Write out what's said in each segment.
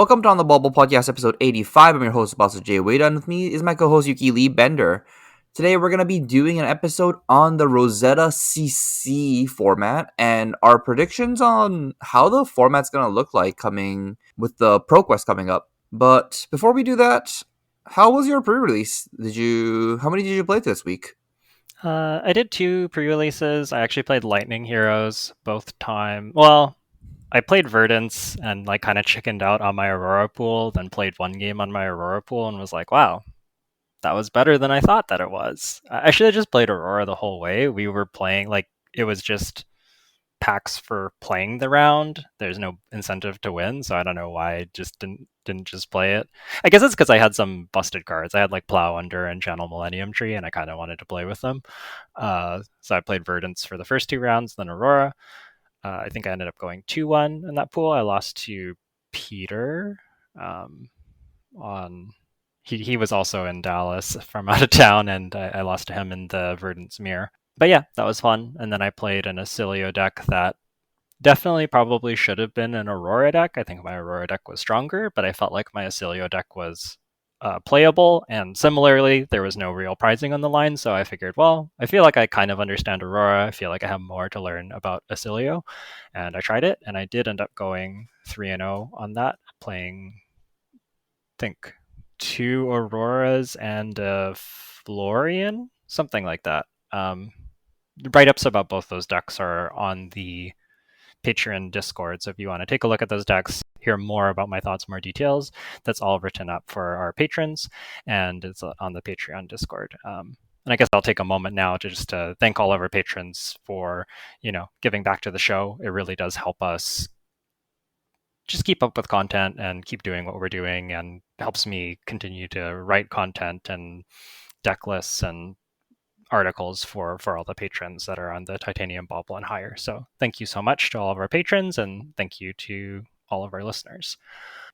Welcome to On the Bubble Podcast, episode 85. I'm your host, Boss Jay Wade, and with me is my co-host, Yuki Lee Bender. Today, we're going to be doing an episode on the Rosetta CC format and our predictions on how the format's going to look like coming with the ProQuest coming up. But before we do that, how was your pre-release? How many did you play this week? I did 2 pre-releases. I actually played Lightning Heroes both time. Well, I played Verdance and kind of chickened out on my Aurora pool, then played one game on my Aurora pool and was like, wow, that was better than I thought that it was. I should have just played Aurora the whole way. We were playing it was just packs for playing the round. There's no incentive to win, so I don't know why I just didn't just play it. I guess it's because I had some busted cards. I had Plow Under and Channel Millennium Tree, and I kind of wanted to play with them. So I played Verdance for the first 2 rounds, then Aurora. I think I ended up going 2-1 in that pool. I lost to Peter. On he was also in Dallas from out of town, and I lost to him in the Verdance Mirror. But yeah, that was fun. And then I played an Ailio deck that definitely probably should have been an Aurora deck. I think my Aurora deck was stronger, but I felt like my Ailio deck was playable. And similarly, there was no real prizing on the line. So I figured, well, I feel like I kind of understand Aurora. I feel like I have more to learn about Ailio. And I tried it, and I did end up going 3-0 on that, playing, I think, 2 Auroras and a Florian, something like that. Write-ups about both those decks are on the Patreon Discord, so if you want to take a look at those decks, hear more about my thoughts, more details, that's all written up for our patrons, and it's on the Patreon Discord. And I guess I'll take a moment now to just thank all of our patrons for giving back to the show. It really does help us just keep up with content and keep doing what we're doing, and helps me continue to write content and deck lists and articles for all the patrons that are on the Titanium Bauble and higher. So thank you so much to all of our patrons, and thank you to all of our listeners.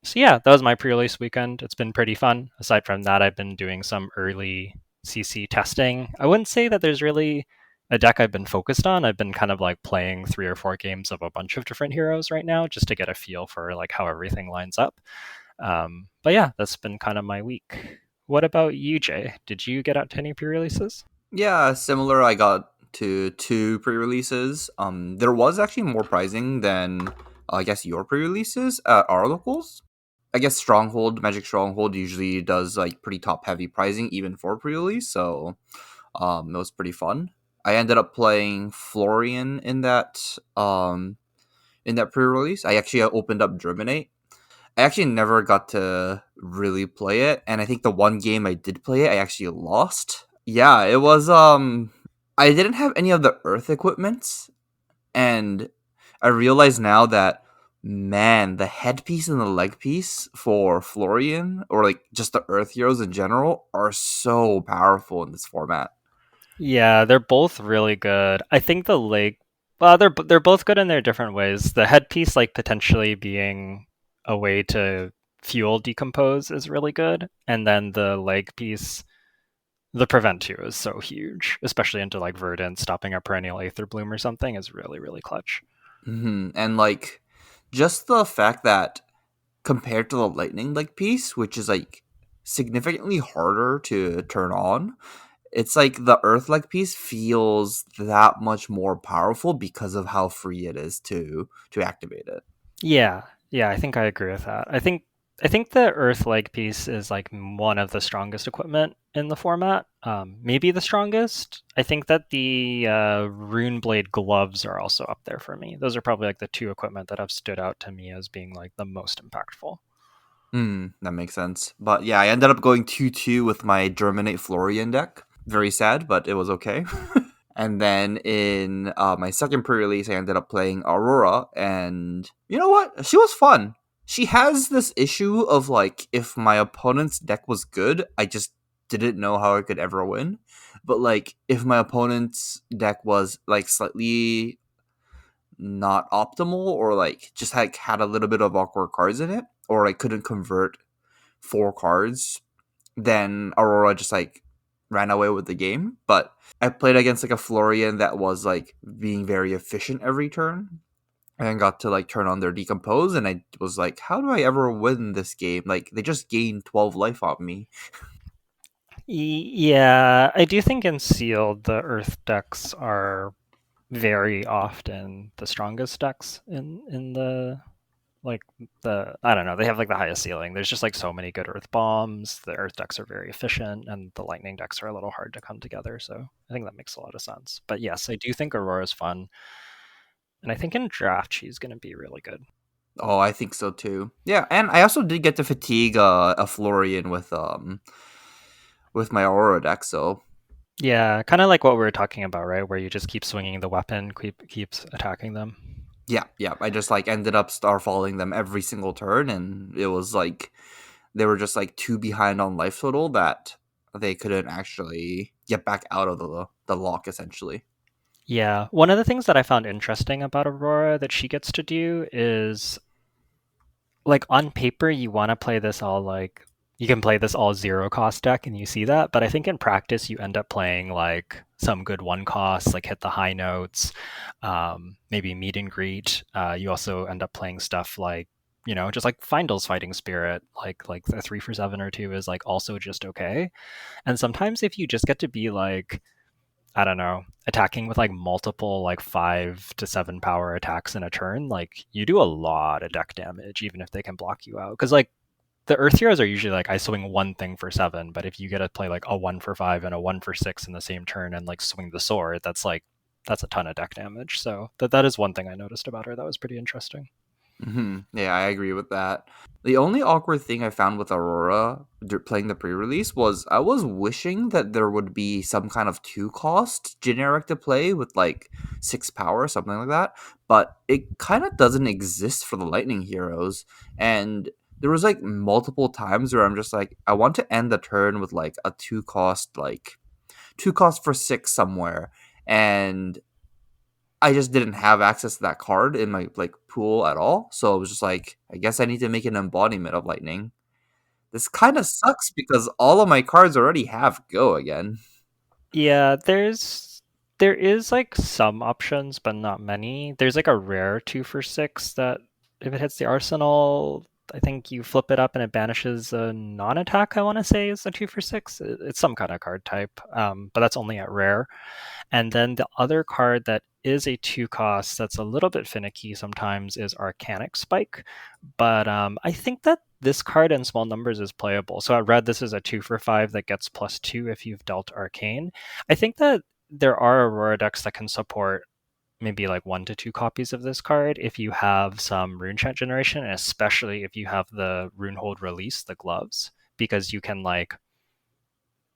So yeah, that was my pre-release weekend. It's been pretty fun. Aside from that, I've been doing some early CC testing. I wouldn't say that there's really a deck I've been focused on. I've been kind of playing 3 or 4 games of a bunch of different heroes right now, just to get a feel for how everything lines up. But yeah, that's been kind of my week. What about you, Jay? Did you get out to any pre-releases? Yeah, similar. I got to 2 pre-releases. There was actually more prizing than I guess your pre-releases at our locals. I guess Magic Stronghold usually does pretty top heavy pricing even for pre-release, so it was pretty fun. I ended up playing Florian in that pre-release. I actually opened up Germinate. I actually never got to really play it, and I think the one game I did play it, I actually lost. Yeah, it was I didn't have any of the earth equipments, and I realize now that, man, the headpiece and the leg piece for Florian, or just the earth heroes in general, are so powerful in this format. Yeah, they're both really good. I think the leg, well, they're both good in their different ways. The headpiece, potentially being a way to fuel decompose, is really good, and then the leg piece, the prevent 2 is so huge, especially into Verdant, stopping a perennial Aether Bloom or something is really, really clutch. And just the fact that compared to the lightning leg piece, which is significantly harder to turn on, it's the earth leg piece feels that much more powerful because of how free it is to activate it. Yeah, yeah, I think I agree with that. I think the Earth leg piece is one of the strongest equipment in the format. Maybe the strongest. I think that the Runeblade gloves are also up there for me. Those are probably the 2 equipment that have stood out to me as being the most impactful. That makes sense. But yeah, I ended up going 2-2 with my Germinate Florian deck. Very sad, but it was okay. And then in my second pre-release, I ended up playing Aurora, and you know what? She was fun. She has this issue of if my opponent's deck was good, I just didn't know how I could ever win. But if my opponent's deck was slightly not optimal, or just had a little bit of awkward cards in it, or I couldn't convert 4 cards, then Aurora just ran away with the game. But I played against a Florian that was being very efficient every turn, and got to like turn on their decompose, and I was like, how do I ever win this game? Like they just gained 12 life off me. Yeah, I do think in sealed the earth decks are very often the strongest decks in the like the I don't know, they have like the highest ceiling. There's just like so many good earth bombs. The earth decks are very efficient and the lightning decks are a little hard to come together. So I think that makes a lot of sense. But yes, I do think Aurora's fun. And I think in draft she's gonna be really good. Oh, I think so too. Yeah, and I also did get to fatigue a Florian with my Aurora deck, so Yeah, kind of like what we were talking about, right? Where you just keep swinging the weapon, keeps attacking them. yeah. I just like ended up starfalling them every single turn, and it was like they were just like two behind on life total that they couldn't actually get back out of the lock essentially. Yeah, one of the things that I found interesting about Aurora that she gets to do is like on paper you want to play this all like you can play this all zero cost deck and you see that, but I think in practice you end up playing like some good one costs, like hit the high notes, maybe meet and greet. You also end up playing stuff like just like Findle's Fighting Spirit, like the 3 for 7 or 2 is like also just okay. And sometimes if you just get to be like I don't know, attacking with like multiple like 5 to 7 power attacks in a turn, like you do a lot of deck damage, even if they can block you out. Because like the Earth Heroes are usually like I swing one thing for 7, but if you get to play like a 1 for 5 and a 1 for 6 in the same turn and like swing the sword, that's a ton of deck damage. So that is one thing I noticed about her that was pretty interesting. Yeah, I agree with that. The only awkward thing I found with Aurora playing the pre-release was I was wishing that there would be some kind of two cost generic to play with like 6 power, something like that. But it kind of doesn't exist for the Lightning Heroes, and there was like multiple times where I'm just like, I want to end the turn with like a two cost for 6 somewhere, and I just didn't have access to that card in my like pool at all. So it was just like, I guess I need to make an embodiment of lightning. This kind of sucks because all of my cards already have go again. Yeah, there is like some options, but not many. There's like a rare 2 for 6 that if it hits the arsenal, I think you flip it up and it banishes a non-attack. I want to say is a 2 for 6. It's some kind of card type, but that's only at rare. And then the other card that is a 2 cost that's a little bit finicky sometimes is Arcanic Spike. But I think that this card in small numbers is playable. So at red, this is a 2 for 5 that gets +2 if you've dealt Arcane. I think that there are Aurora decks that can support maybe like 1 to 2 copies of this card if you have some rune chant generation, and especially if you have the rune hold release, the gloves, because you can like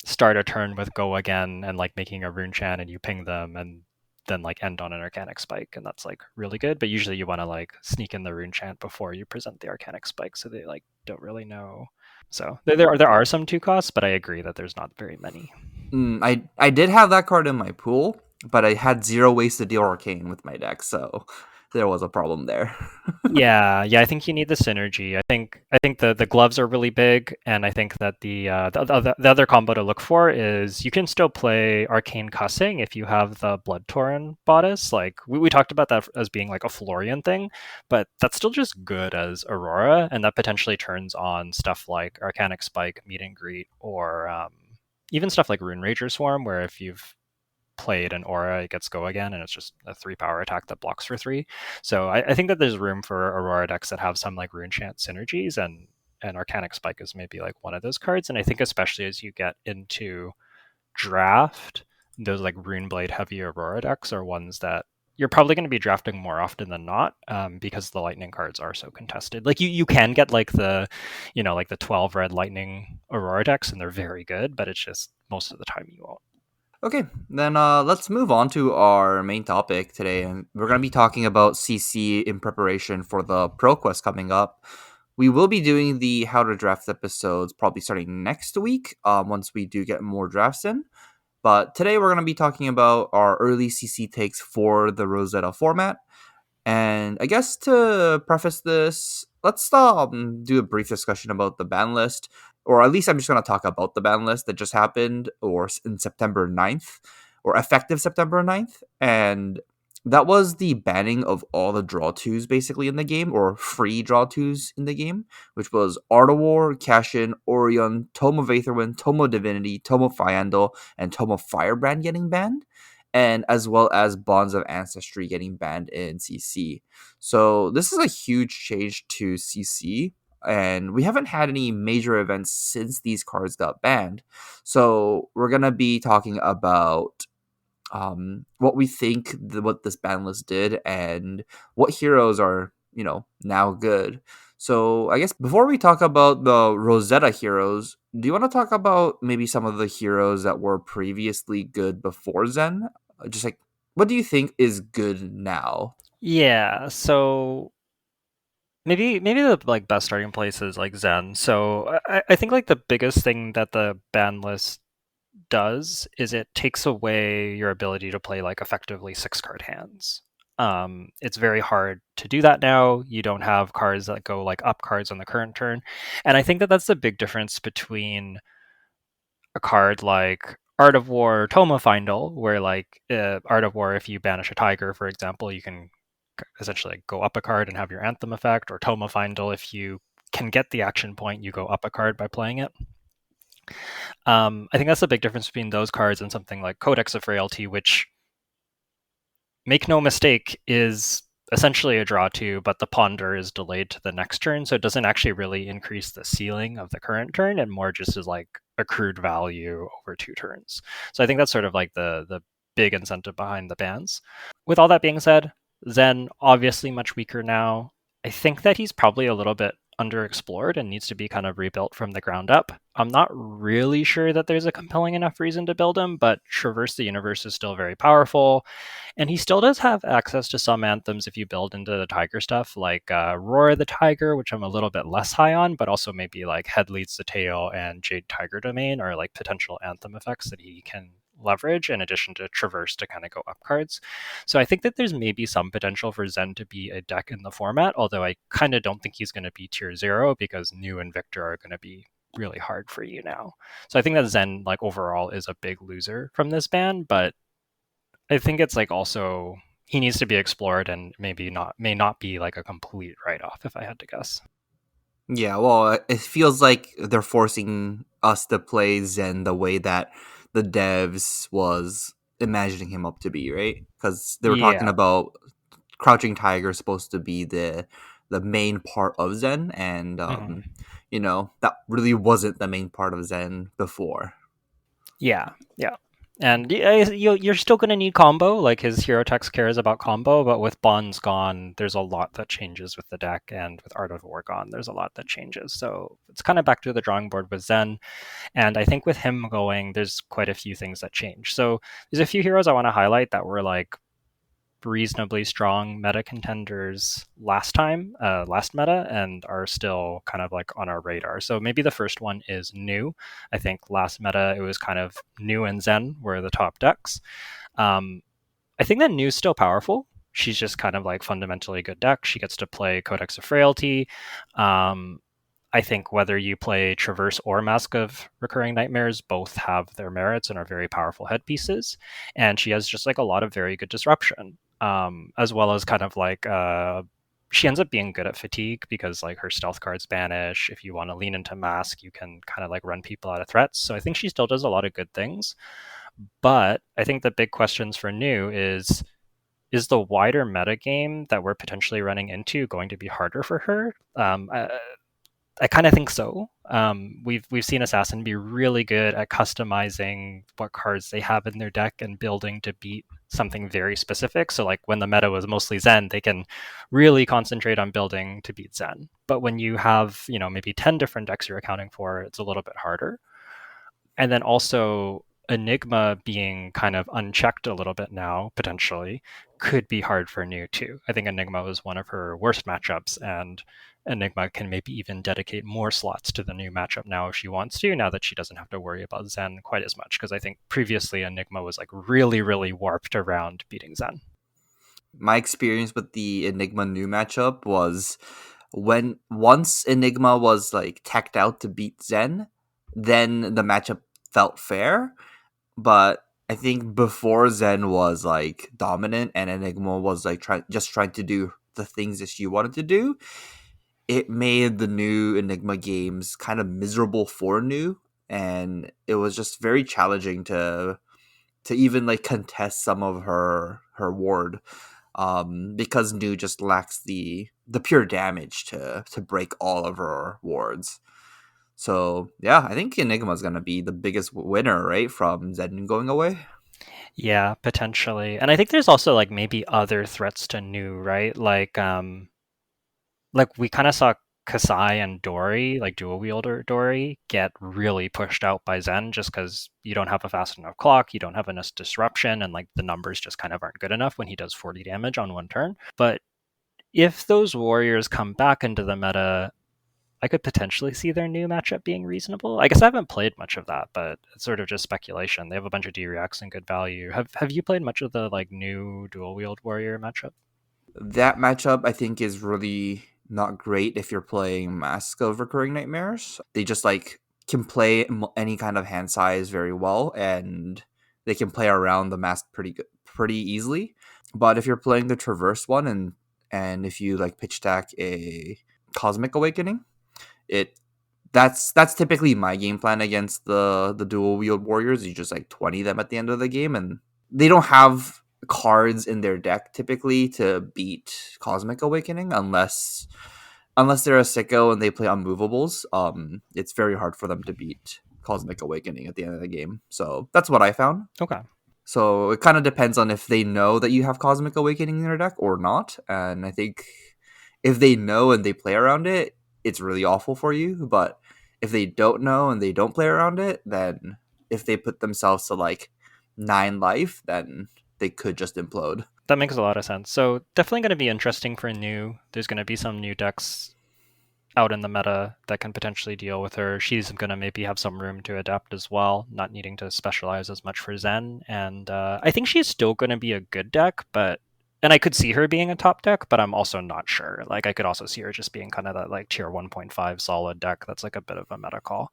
start a turn with go again and like making a rune chant and you ping them and then like end on an arcanic spike, and that's like really good. But usually you want to like sneak in the rune chant before you present the arcanic spike so they like don't really know. So there are some 2 costs, but I agree that there's not very many. I did have that card in my pool, but I had 0 ways to deal arcane with my deck, so there was a problem there. Yeah, I think you need the synergy. I think the gloves are really big, and I think that the other combo to look for is you can still play Arcane Cussing if you have the Blood Torrent bodice. Like we talked about that as being like a Florian thing, but that's still just good as Aurora, and that potentially turns on stuff like Arcanic Spike, Meet and Greet, or even stuff like Rune Rager Swarm, where if you've played an aura, it gets go again, and it's just a 3 power attack that blocks for 3. So I think that there's room for Aurora decks that have some like rune chant synergies, and Arcanic Spike is maybe like one of those cards. And I think especially as you get into draft, those like Runeblade heavy Aurora decks are ones that you're probably going to be drafting more often than not, because the lightning cards are so contested. Like you can get like like the 12 red lightning Aurora decks, and they're very good, but it's just most of the time you won't. Okay, then let's move on to our main topic today, and we're going to be talking about CC in preparation for the Pro Quest coming up. We will be doing the How to Draft episodes probably starting next week, once we do get more drafts in. But today we're going to be talking about our early CC takes for the Rosetta format. And I guess to preface this, let's do a brief discussion about the ban list, or at least I'm just going to talk about the ban list that just happened, or in September 9th, or effective September 9th. And that was the banning of all the draw twos basically in the game, or free draw twos in the game, which was Art of War, Cashin, Orion, Tome of Aetherwind, Tome of Divinity, Tome of Fyandel, and Tome of Firebrand getting banned, and as well as Bonds of Ancestry getting banned in CC. So this is a huge change to CC, and we haven't had any major events since these cards got banned. So we're gonna be talking about what we think what this ban list did and what heroes are now good. So I guess before we talk about the Rosetta heroes, do you want to talk about maybe some of the heroes that were previously good before Zen? Just like, what do you think is good now? Yeah, so maybe the like best starting place is like Zen. So I think like the biggest thing that the ban list does is it takes away your ability to play like effectively 6 card hands. It's very hard to do that now. You don't have cards that go like up cards on the current turn, and I think that that's the big difference between a card like Art of War, Toma Findle, where like Art of War, if you banish a tiger, for example, you can essentially like, go up a card and have your anthem effect, or Toma Findle, if you can get the action point, you go up a card by playing it. I think that's the big difference between those cards and something like Codex of Frailty, which, make no mistake, is essentially a draw two, but the ponder is delayed to the next turn, so it doesn't actually really increase the ceiling of the current turn, and more just is like accrued value over 2 turns. So I think that's sort of like the big incentive behind the bans. With all that being said, Zen obviously much weaker now. I think that he's probably a little bit underexplored and needs to be kind of rebuilt from the ground up. I'm not really sure that there's a compelling enough reason to build him, but Traverse the Universe is still very powerful. And he still does have access to some anthems if you build into the Tiger stuff, like Roar the Tiger, which I'm a little bit less high on, but also maybe like Head Leads the Tail and Jade Tiger Domain are like potential anthem effects that he can leverage in addition to Traverse to kind of go up cards. So I think that there's maybe some potential for Zen to be a deck in the format, although I kind of don't think he's going to be tier 0 because New and Victor are going to be really hard for you now. So I think that Zen like overall is a big loser from this ban, but I think it's like also he needs to be explored and maybe not may not be like a complete write off if I had to guess. Yeah, well, it feels like they're forcing us to play Zen the way that the devs was imagining him up to be, right? Because they were talking Yeah. about Crouching Tiger is supposed to be the main part of Zen, and Mhm. that really wasn't the main part of Zen before. Yeah, yeah. And you're still going to need combo. Like his hero text cares about combo, but with Bonds gone, there's a lot that changes with the deck, and with Art of War gone, there's a lot that changes. So it's kind of back to the drawing board with Zen. And I think with him going, there's quite a few things that change. So there's a few heroes I want to highlight that were like reasonably strong meta contenders last time, last meta, and are still kind of like on our radar. So maybe the first one is New. I think last meta it was kind of New and Zen were the top decks. Um, I think that New's still powerful. She's just kind of like fundamentally good deck. She gets to play Codex of Frailty. Um, I think whether you play Traverse or Mask of Recurring Nightmares, both have their merits and are very powerful headpieces. And she has just like a lot of very good disruption, as well as kind of like she ends up being good at fatigue because like her stealth cards banish. If you want to lean into Mask, you can kind of like run people out of threats. So I think she still does a lot of good things. But I think the big questions for New is the wider meta game that we're potentially running into going to be harder for her? I kind of think so. We've seen Assassin be really good at customizing what cards they have in their deck and building to beat something very specific. So like when the meta was mostly Zen, they can really concentrate on building to beat Zen. But when you have, maybe 10 different decks you're accounting for, it's a little bit harder. And then also Enigma being kind of unchecked a little bit now, potentially, could be hard for New too. I think Enigma was one of her worst matchups, and Enigma can maybe even dedicate more slots to the New matchup now if she wants to, now that she doesn't have to worry about Zen quite as much. Because I think previously Enigma was like really, really warped around beating Zen. My experience with the Enigma New matchup was when once Enigma was like teched out to beat Zen, then the matchup felt fair. But I think before Zen was like dominant and Enigma was like trying to do the things that she wanted to do, it made the new Enigma games kind of miserable for new, and it was just very challenging to even like contest some of her ward, because new just lacks the pure damage to break all of her wards. So yeah, I think Enigma is gonna be the biggest winner, right, from Zen going away. Yeah, potentially. And I think there's also like maybe other threats to new, right? Like we kind of saw Kasai and Dory, like dual wielder Dory, get really pushed out by Zen just because you don't have a fast enough clock, you don't have enough disruption, and like the numbers just kind of aren't good enough when he does 40 damage on one turn. But if those warriors come back into the meta, I could potentially see their new matchup being reasonable. I guess I haven't played much of that, but it's sort of just speculation. They have a bunch of D-reacts and good value. Have you played much of the like new dual wield warrior matchup? That matchup I think is really not great if you're playing Mask of Recurring Nightmares. They just like can play any kind of hand size very well, and they can play around the mask pretty easily. But if you're playing the Traverse one, and if you like pitch stack a Cosmic Awakening, it that's typically my game plan against the dual wield warriors. You just like 20 them at the end of the game, and they don't have cards in their deck typically to beat Cosmic Awakening unless they're a sicko and they play unmovables. It's very hard for them to beat Cosmic Awakening at the end of the game. So that's what I found. Okay. So it kind of depends on if they know that you have Cosmic Awakening in their deck or not. And I think if they know and they play around it, it's really awful for you. But if they don't know and they don't play around it, then if they put themselves to like 9 life, then they could just implode. That makes a lot of sense. So definitely going to be interesting for new. There's going to be some new decks out in the meta that can potentially deal with her. She's going to maybe have some room to adapt as well, not needing to specialize as much for Zen. And I think she's still going to be a good deck, but and I could see her being a top deck, but I'm also not sure. Like I could also see her just being kind of that like tier 1.5 solid deck. That's like a bit of a meta call.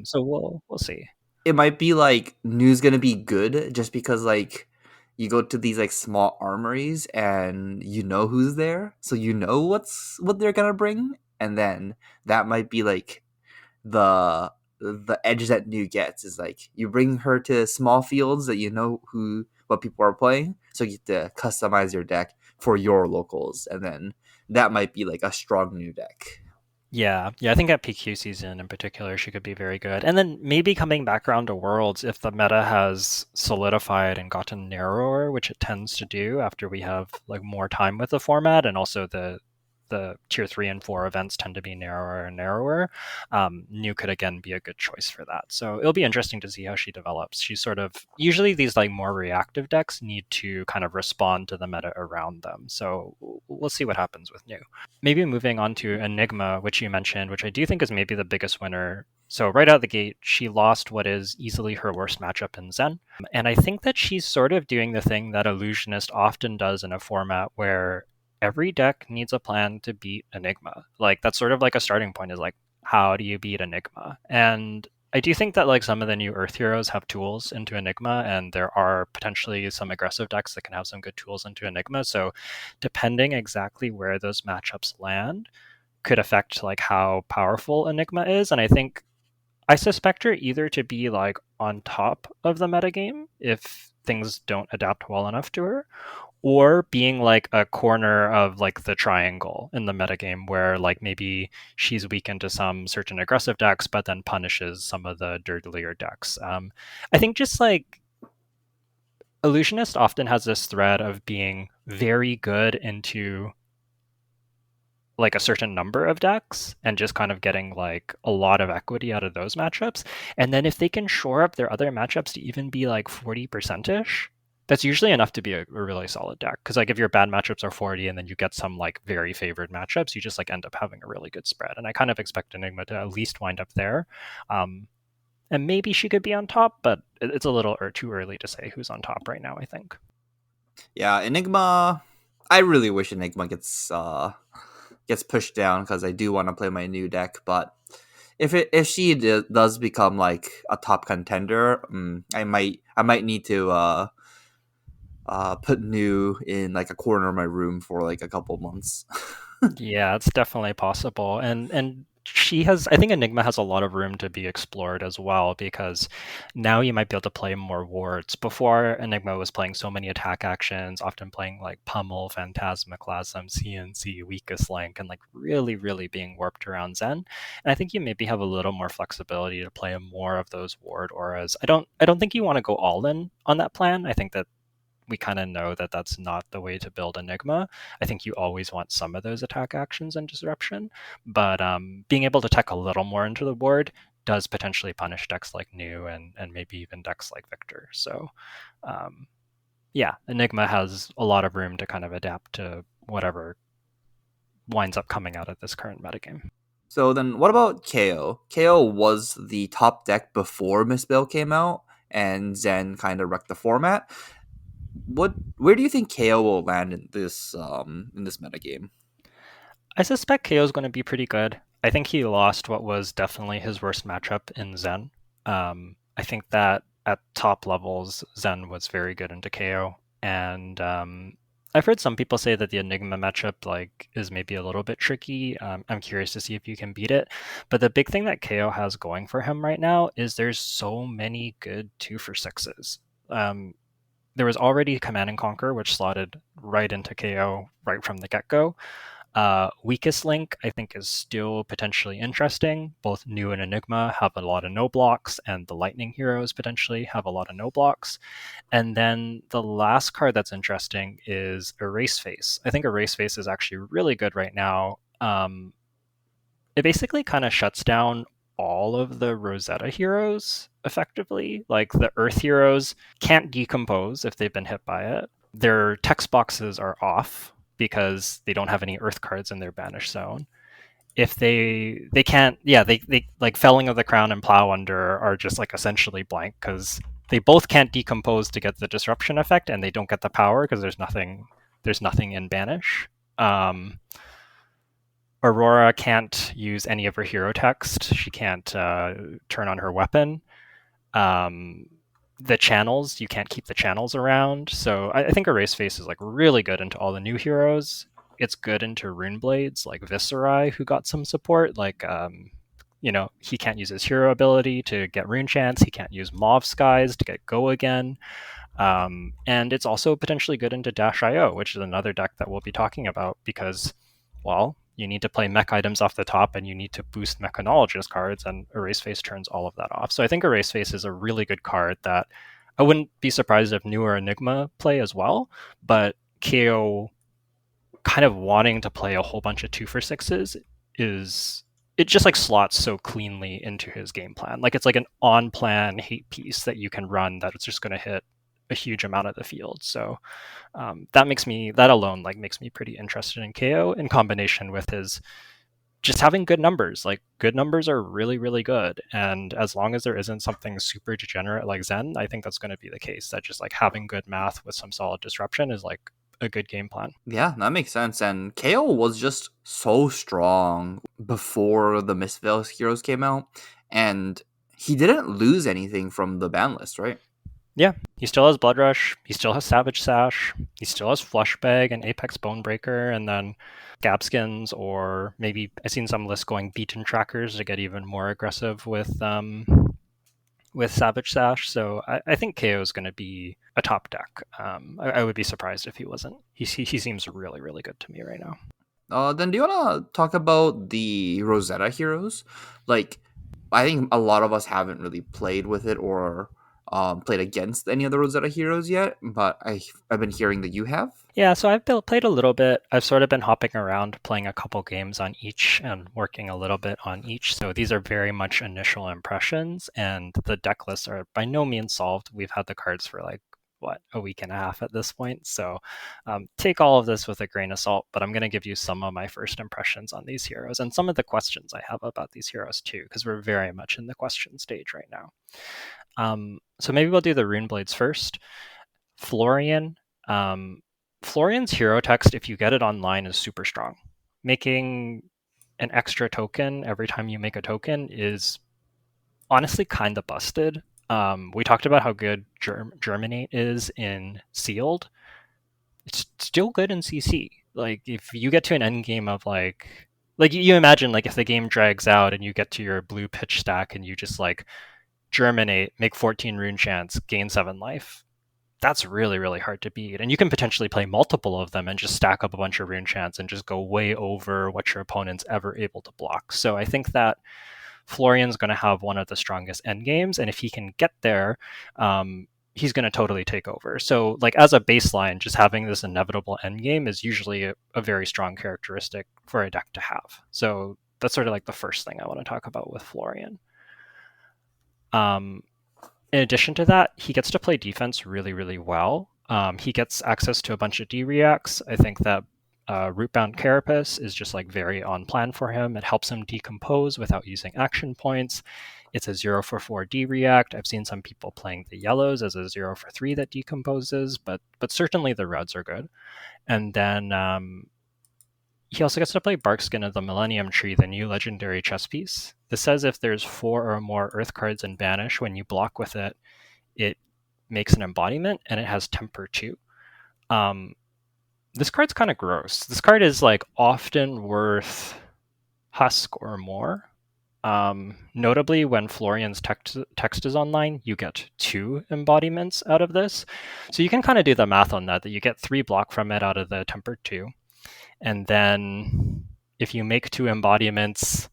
So we'll see. It might be like news gonna be good just because like you go to these like small armories and you know who's there, so you know what they're gonna bring, and then that might be like the edge that new gets is like you bring her to small fields that you know who what people are playing, so you get to customize your deck for your locals, and then that might be like a strong new deck. Yeah, I think at PQ season in particular, she could be very good. And then maybe coming back around to Worlds, if the meta has solidified and gotten narrower, which it tends to do after we have like more time with the format, and also the tier 3 and 4 events tend to be narrower and narrower. New could again be a good choice for that. So it'll be interesting to see how she develops. She's sort of usually these like more reactive decks need to kind of respond to the meta around them. So we'll see what happens with new. Maybe moving on to Enigma, which you mentioned, which I do think is maybe the biggest winner. So right out of the gate, she lost what is easily her worst matchup in Zen. And I think that she's sort of doing the thing that Illusionist often does in a format where every deck needs a plan to beat Enigma. Like that's sort of like a starting point is like, how do you beat Enigma? And I do think that like some of the new Earth heroes have tools into Enigma, and there are potentially some aggressive decks that can have some good tools into Enigma. So depending exactly where those matchups land could affect like how powerful Enigma is. And I suspect her either to be like on top of the metagame if things don't adapt well enough to her, or being like a corner of like the triangle in the metagame where like maybe she's weakened to some certain aggressive decks but then punishes some of the dirtier decks. I think just like Illusionist often has this thread of being very good into like a certain number of decks and just kind of getting like a lot of equity out of those matchups. And then if they can shore up their other matchups to even be like 40% ish, that's usually enough to be a really solid deck. Because like if your bad matchups are 40 and then you get some like very favored matchups, you just like end up having a really good spread. And I kind of expect Enigma to at least wind up there. And maybe she could be on top, but it's a little or too early to say who's on top right now, I think. Yeah, Enigma. I really wish Enigma gets pushed down because I do want to play my new deck, but if she does become like a top contender, I might need to put New in like a corner of my room for like a couple months. Yeah, it's definitely possible. And she has I think Enigma has a lot of room to be explored as well because now you might be able to play more wards. Before Enigma was playing so many attack actions, often playing like Pummel, Phantasmaclasm, CNC, Weakest Link, and like really, really being warped around Zen. And I think you maybe have a little more flexibility to play more of those ward auras. I don't think you want to go all in on that plan. I think that we kind of know that that's not the way to build Enigma. I think you always want some of those attack actions and disruption, but being able to tech a little more into the board does potentially punish decks like New and maybe even decks like Victor. So um, yeah, Enigma has a lot of room to kind of adapt to whatever winds up coming out of this current metagame. So then, what about KO? KO was the top deck before Misspell came out, and Zen kind of wrecked the format. Where do you think KO will land in this metagame? I suspect KO is going to be pretty good. I think he lost what was definitely his worst matchup in Zen. I think that at top levels, Zen was very good into KO, and I've heard some people say that the Enigma matchup like is maybe a little bit tricky. I'm curious to see if you can beat it. But the big thing that KO has going for him right now is there's so many good 2 for 6s. Um, there was already Command and Conquer, which slotted right into KO right from the get go. Weakest Link, I think, is still potentially interesting. Both New and Enigma have a lot of no blocks, and the Lightning Heroes potentially have a lot of no blocks. And then the last card that's interesting is Erase Face. I think Erase Face is actually really good right now. It basically kind of shuts down all of the Rosetta heroes effectively. Like the Earth heroes can't decompose if they've been hit by it. Their text boxes are off because they don't have any Earth cards in their banish zone. If they can't, yeah, they like Felling of the Crown and Plow Under are just like essentially blank because they both can't decompose to get the disruption effect, and they don't get the power because there's nothing in banish. Aurora can't use any of her hero text. She can't turn on her weapon. Um, the channels, you can't keep the channels around. So I think Erase Face is like really good into all the new heroes. It's good into Runeblades like Viserai, who got some support. Like, he can't use his hero ability to get Rune Chance. He can't use Mauve Skies to get Go again. And it's also potentially good into Dash IO, which is another deck that we'll be talking about because, well, you need to play mech items off the top and you need to boost mechanologist cards, and Erase Face turns all of that off. So I think Erase Face is a really good card that I wouldn't be surprised if New or Enigma play as well, but KO kind of wanting to play a whole bunch of 2 for 6s is it just like slots so cleanly into his game plan. Like it's like an on plan hate piece that you can run that it's just going to hit a huge amount of the field. So that alone like makes me pretty interested in KO in combination with his just having good numbers. Like good numbers are really, really good. And as long as there isn't something super degenerate like Zen, I think that's going to be the case. That just like having good math with some solid disruption is like a good game plan. Yeah, that makes sense. And KO was just so strong before the Misspell heroes came out, and he didn't lose anything from the ban list, right? Yeah, he still has Blood Rush. He still has Savage Sash. He still has Flush Bag and Apex Bonebreaker, and then Gabskins, or maybe I've seen some lists going Beaten Trackers to get even more aggressive with Savage Sash. So I think KO is going to be a top deck. I would be surprised if he wasn't. He seems really, really good to me right now. Then do you want to talk about the Rosetta heroes? Like, I think a lot of us haven't really played with it or played against any of the Rosetta heroes yet, but I've been hearing that you have. Yeah, so played a little bit. I've sort of been hopping around, playing a couple games on each and working a little bit on each. So these are very much initial impressions, and the deck lists are by no means solved. We've had the cards for like, what, a week and a half at this point. So take all of this with a grain of salt, but I'm going to give you some of my first impressions on these heroes and some of the questions I have about these heroes too, because we're very much in the question stage right now. So maybe we'll do the Rune Blades first. Florian. Florian's hero text, if you get it online, is super strong, making an extra token every time you make a token is honestly kind of busted. We talked about how good Germinate is in Sealed. It's still good in CC. Like if you get to an end game of like you imagine like if the game drags out and you get to your blue pitch stack and you just like Germinate, make 14 rune chance, gain 7 life. That's really, really hard to beat. And you can potentially play multiple of them and just stack up a bunch of rune chants and just go way over what your opponent's ever able to block. So I think that Florian's going to have one of the strongest end games, and if he can get there, he's going to totally take over. So, like as a baseline, just having this inevitable end game is usually a very strong characteristic for a deck to have. So that's sort of like the first thing I want to talk about with Florian. In addition to that, he gets to play defense really, really well. He gets access to a bunch of D reacts. I think that Rootbound Carapace is just like very on plan for him. It helps him decompose without using action points. It's a 0 for 4 D react. I've seen some people playing the yellows as a 0 for 3 that decomposes, but certainly the reds are good. And then he also gets to play Barkskin of the Millennium Tree, the new legendary chess piece. This says if there's 4 or more Earth cards in Banish, when you block with it, it makes an embodiment, and it has Temper too. This card's kind of gross. This card is like often worth Husk or more. Notably, when Florian's text is online, you get 2 embodiments out of this. So you can kind of do the math on that you get 3 block from it out of the Temper 2. And then if you make 2 embodiments,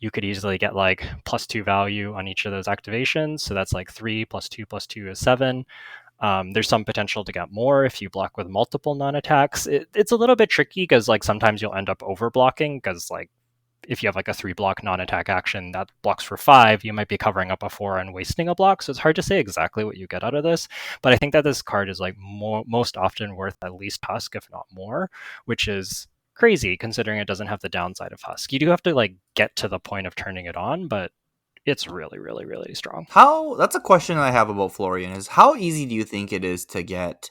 you could easily get like +2 value on each of those activations. So that's like 3 + 2 + 2 is 7. There's some potential to get more if you block with multiple non-attacks. It's a little bit tricky because like sometimes you'll end up overblocking because like if you have like a 3-block non-attack action that blocks for 5, you might be covering up a 4 and wasting a block. So it's hard to say exactly what you get out of this. But I think that this card is like most often worth at least Husk, if not more, which is crazy considering it doesn't have the downside of Husk. You do have to like get to the point of turning it on, but it's really, really, really strong. That's a question I have about Florian is how easy do you think it is to get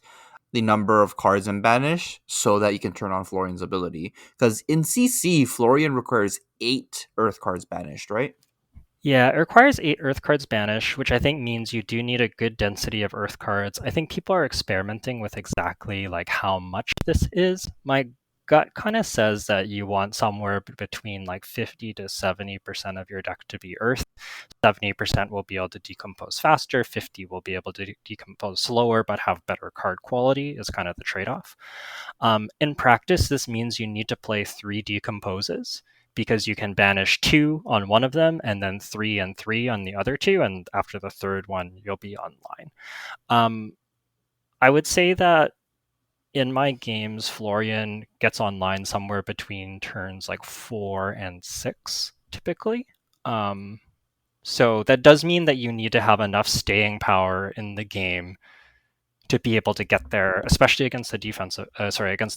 the number of cards in Banish so that you can turn on Florian's ability? Because in CC, Florian requires 8 Earth cards banished, right? Yeah, it requires 8 Earth cards banish, which I think means you do need a good density of Earth cards. I think people are experimenting with exactly like how much this is. My gut kind of says that you want somewhere between like 50 to 70% of your deck to be Earth. 70% will be able to decompose faster, 50 will be able to decompose slower but have better card quality is kind of the trade-off. In practice, this means you need to play 3 decomposes because you can banish 2 on one of them and then 3 and 3 on the other 2, and after the third one, you'll be online. I would say that in my games, Florian gets online somewhere between turns like 4 and 6, typically. So that does mean that you need to have enough staying power in the game to be able to get there, especially against against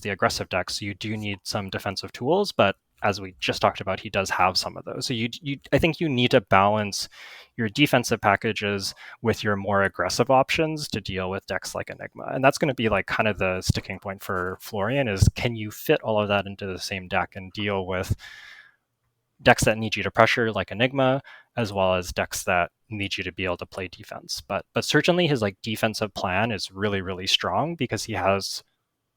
the aggressive decks. You do need some defensive tools, but as we just talked about, he does have some of those. So I think you need to balance your defensive packages with your more aggressive options to deal with decks like Enigma. And that's going to be like kind of the sticking point for Florian is can you fit all of that into the same deck and deal with decks that need you to pressure like Enigma, as well as decks that need you to be able to play defense. But certainly his like defensive plan is really, really strong because he has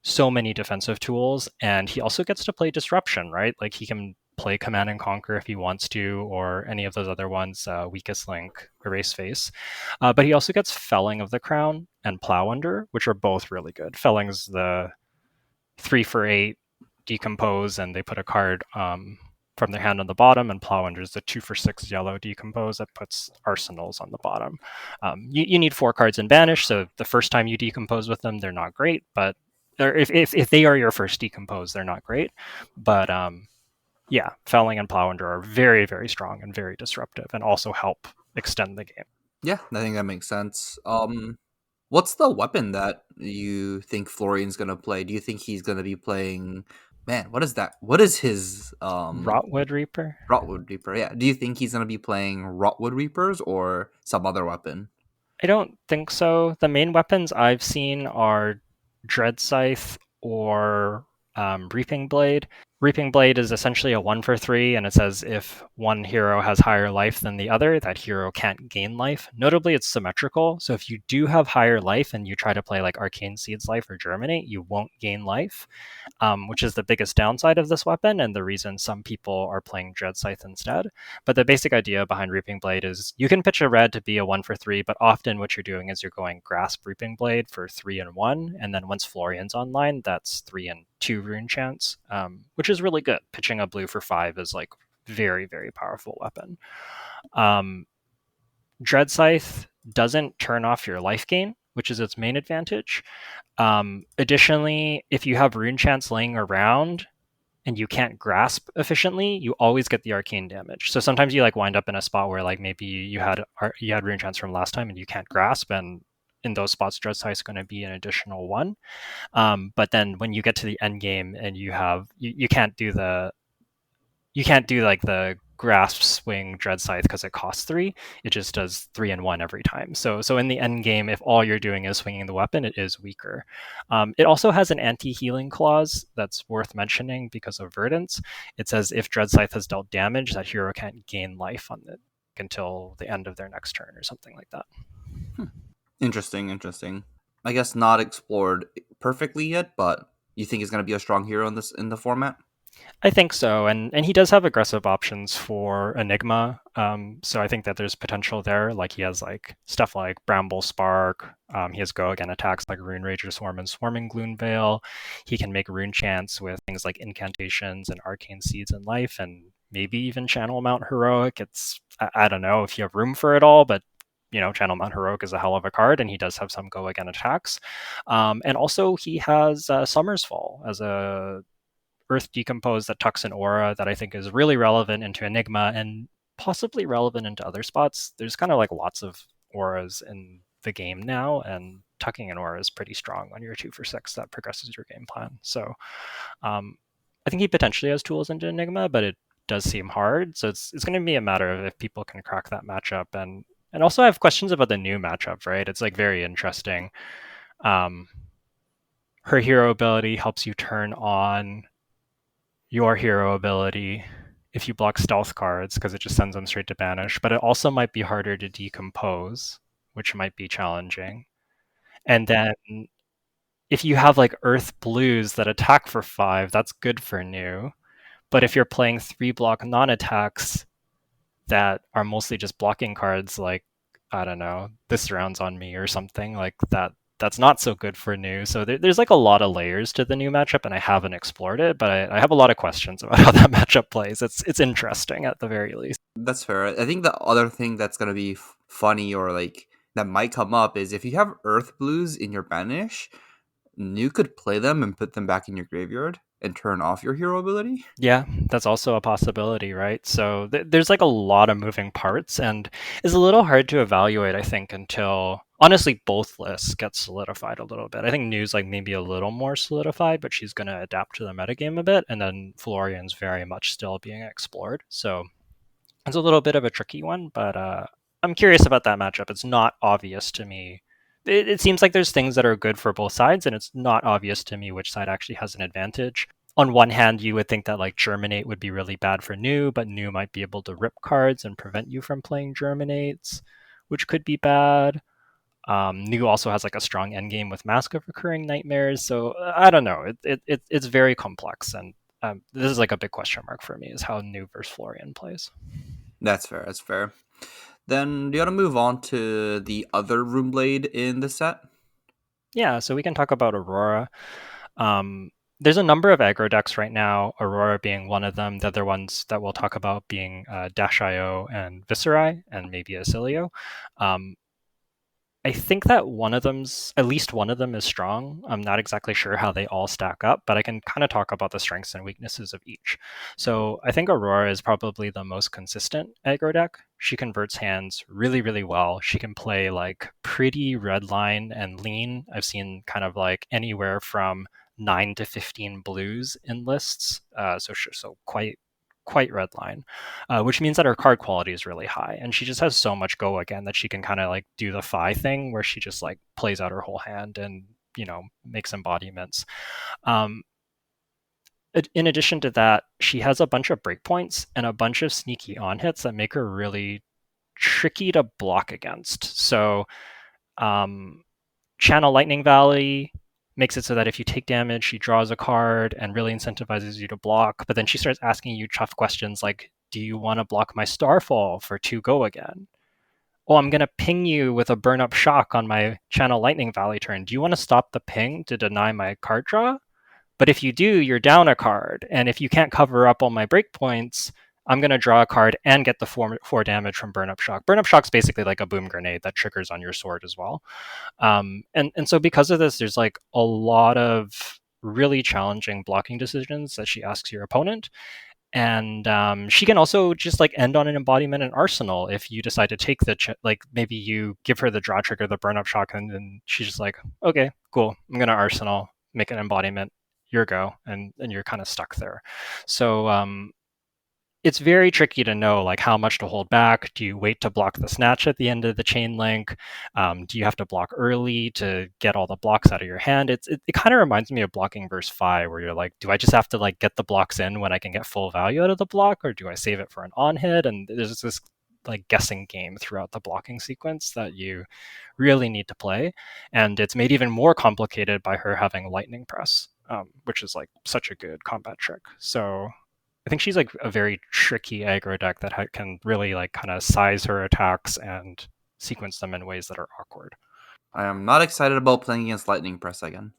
so many defensive tools, and he also gets to play disruption, right? Like he can play Command and Conquer if he wants to, or any of those other ones, Weakest Link, Erase Face. But he also gets Felling of the Crown and Plow Under, which are both really good. Felling's the 3 for 8 decompose, and they put a card from their hand on the bottom, and Plow Under is the 2 for 6 yellow decompose that puts arsenals on the bottom. You need 4 cards in Banish, so the first time you decompose with them, they're not great, but or if they are your first decompose, they're not great. But yeah, Felling and Plow Under are very, very strong and very disruptive, and also help extend the game. Yeah, I think that makes sense. What's the weapon that you think Florian's gonna play? Do you think he's gonna be playing? Man, what is that? What is his Rotwood Reaper? Rotwood Reaper? Yeah. Do you think he's gonna be playing Rotwood Reapers or some other weapon? I don't think so. The main weapons I've seen are Dread Scythe or Reaping Blade. Reaping Blade is essentially a 1 for 3, and it says if one hero has higher life than the other, that hero can't gain life. Notably, it's symmetrical, so if you do have higher life and you try to play like Arcane Seed's life or Germinate, you won't gain life, which is the biggest downside of this weapon and the reason some people are playing Dread Scythe instead. But the basic idea behind Reaping Blade is you can pitch a red to be a 1 for 3, but often what you're doing is you're going Grasp Reaping Blade for 3 and 1, and then once Florian's online, that's 3 and 2 rune chance, which is really good. Pitching a blue for 5 is like very, very powerful weapon. Dread Scythe doesn't turn off your life gain, which is its main advantage. Additionally, if you have rune chance laying around and you can't grasp efficiently, you always get the arcane damage. So sometimes you like wind up in a spot where like maybe you had rune chance from last time and you can't grasp, and in those spots, Dread Scythe is going to be an additional 1. But then when you get to the end game and you can't do like the grasp swing Dread Scythe because it costs 3. It just does 3 and 1 every time. So in the end game, if all you're doing is swinging the weapon, it is weaker. It also has an anti-healing clause that's worth mentioning because of Verdance. It says if Dread Scythe has dealt damage, that hero can't gain life on it until the end of their next turn or something like that. Interesting, interesting. I guess not explored perfectly yet, but you think he's going to be a strong hero in the format? I think so, and he does have aggressive options for Enigma, so I think that there's potential there. Like he has like stuff like Bramble Spark. He has go again attacks like Rune Rager Swarm and Swarming Gloom Veil. He can make rune chants with things like incantations and arcane seeds in life, and maybe even Channel Mount Heroic. I don't know if you have room for it all, but Channel Mount Heroic is a hell of a card, and he does have some go again attacks. And also he has Summer's Fall as a Earth Decompose that tucks an aura that I think is really relevant into Enigma and possibly relevant into other spots. There's kind of like lots of auras in the game now, and tucking an aura is pretty strong on your 2 for 6 that progresses your game plan. So I think he potentially has tools into Enigma, but it does seem hard. So it's going to be a matter of if people can crack that matchup. And also I have questions about the new matchup, right? It's like very interesting. Her hero ability helps you turn on your hero ability if you block stealth cards because it just sends them straight to banish, but it also might be harder to decompose, which might be challenging. And then if you have like earth blues that attack for 5, that's good for new. But if you're playing 3-block non-attacks that are mostly just blocking cards like, I don't know, this round's on me or something like that, that's not so good for new. So there's like a lot of layers to the new matchup, and I haven't explored it, but I have a lot of questions about how that matchup plays. It's interesting at the very least. That's fair. I think the other thing that's going to be funny or like that might come up is if you have Earth Blues in your banish, you could play them and put them back in your graveyard and turn off your hero ability. Yeah, that's also a possibility, right? So there's like a lot of moving parts, and it's a little hard to evaluate, I think, until honestly both lists get solidified a little bit. I think New's like maybe a little more solidified, but she's going to adapt to the metagame a bit, and then Florian's very much still being explored. So it's a little bit of a tricky one, but I'm curious about that matchup. It's not obvious to me. It seems like there's things that are good for both sides, and it's not obvious to me which side actually has an advantage. On one hand, you would think that like Germinate would be really bad for New, but New might be able to rip cards and prevent you from playing Germinates, which could be bad. New also has like a strong endgame with Mask of Recurring Nightmares, so I don't know. It's very complex, and this is like a big question mark for me: is how New versus Florian plays. That's fair. That's fair. Then do you want to move on to the other Runeblade in the set? Yeah, so we can talk about Aurora. There's a number of aggro decks right now, Aurora being one of them. The other ones that we'll talk about being Dash.io and Viscerai, and maybe Ailio. I think that at least one of them is strong. I'm not exactly sure how they all stack up, but I can kind of talk about the strengths and weaknesses of each. So I think Aurora is probably the most consistent aggro deck. She converts hands really, really well. She can play like pretty redline and lean. I've seen kind of like anywhere from 9 to 15 blues in lists. So quite red line, which means that her card quality is really high, and she just has so much go again that she can kind of like do the Fi thing where she just like plays out her whole hand and makes embodiments. in addition to that, she has a bunch of breakpoints and a bunch of sneaky on hits that make her really tricky to block against. So, um, Channel Lightning Valley makes it so that if you take damage, she draws a card and really incentivizes you to block. But then she starts asking you tough questions like, do you want to block my Starfall for 2 go again? Oh, I'm going to ping you with a burn up shock on my Channel Lightning Valley turn. Do you want to stop the ping to deny my card draw? But if you do, you're down a card. And if you can't cover up all my breakpoints, I'm going to draw a card and get the four damage from Burn Up Shock. Burn Up Shock's basically like a boom grenade that triggers on your sword as well. And so because of this, there's like a lot of really challenging blocking decisions that she asks your opponent. And she can also just like end on an embodiment and arsenal if you decide to take like maybe you give her the draw trigger, the burn up shock, and then she's just like, okay, cool, I'm gonna arsenal, make an embodiment, your go, and you're kind of stuck there. So it's very tricky to know like how much to hold back. Do you wait to block the snatch at the end of the chain link? Do you have to block early to get all the blocks out of your hand? It kind of reminds me of blocking versus Fi, where you're like, do I just have to like get the blocks in when I can get full value out of the block, or do I save it for an on hit? And there's this like guessing game throughout the blocking sequence that you really need to play, and it's made even more complicated by her having lightning press, which is like such a good combat trick. So I think she's like a very tricky aggro deck that can really like kind of size her attacks and sequence them in ways that are awkward. I am not excited about playing against Lightning Press again.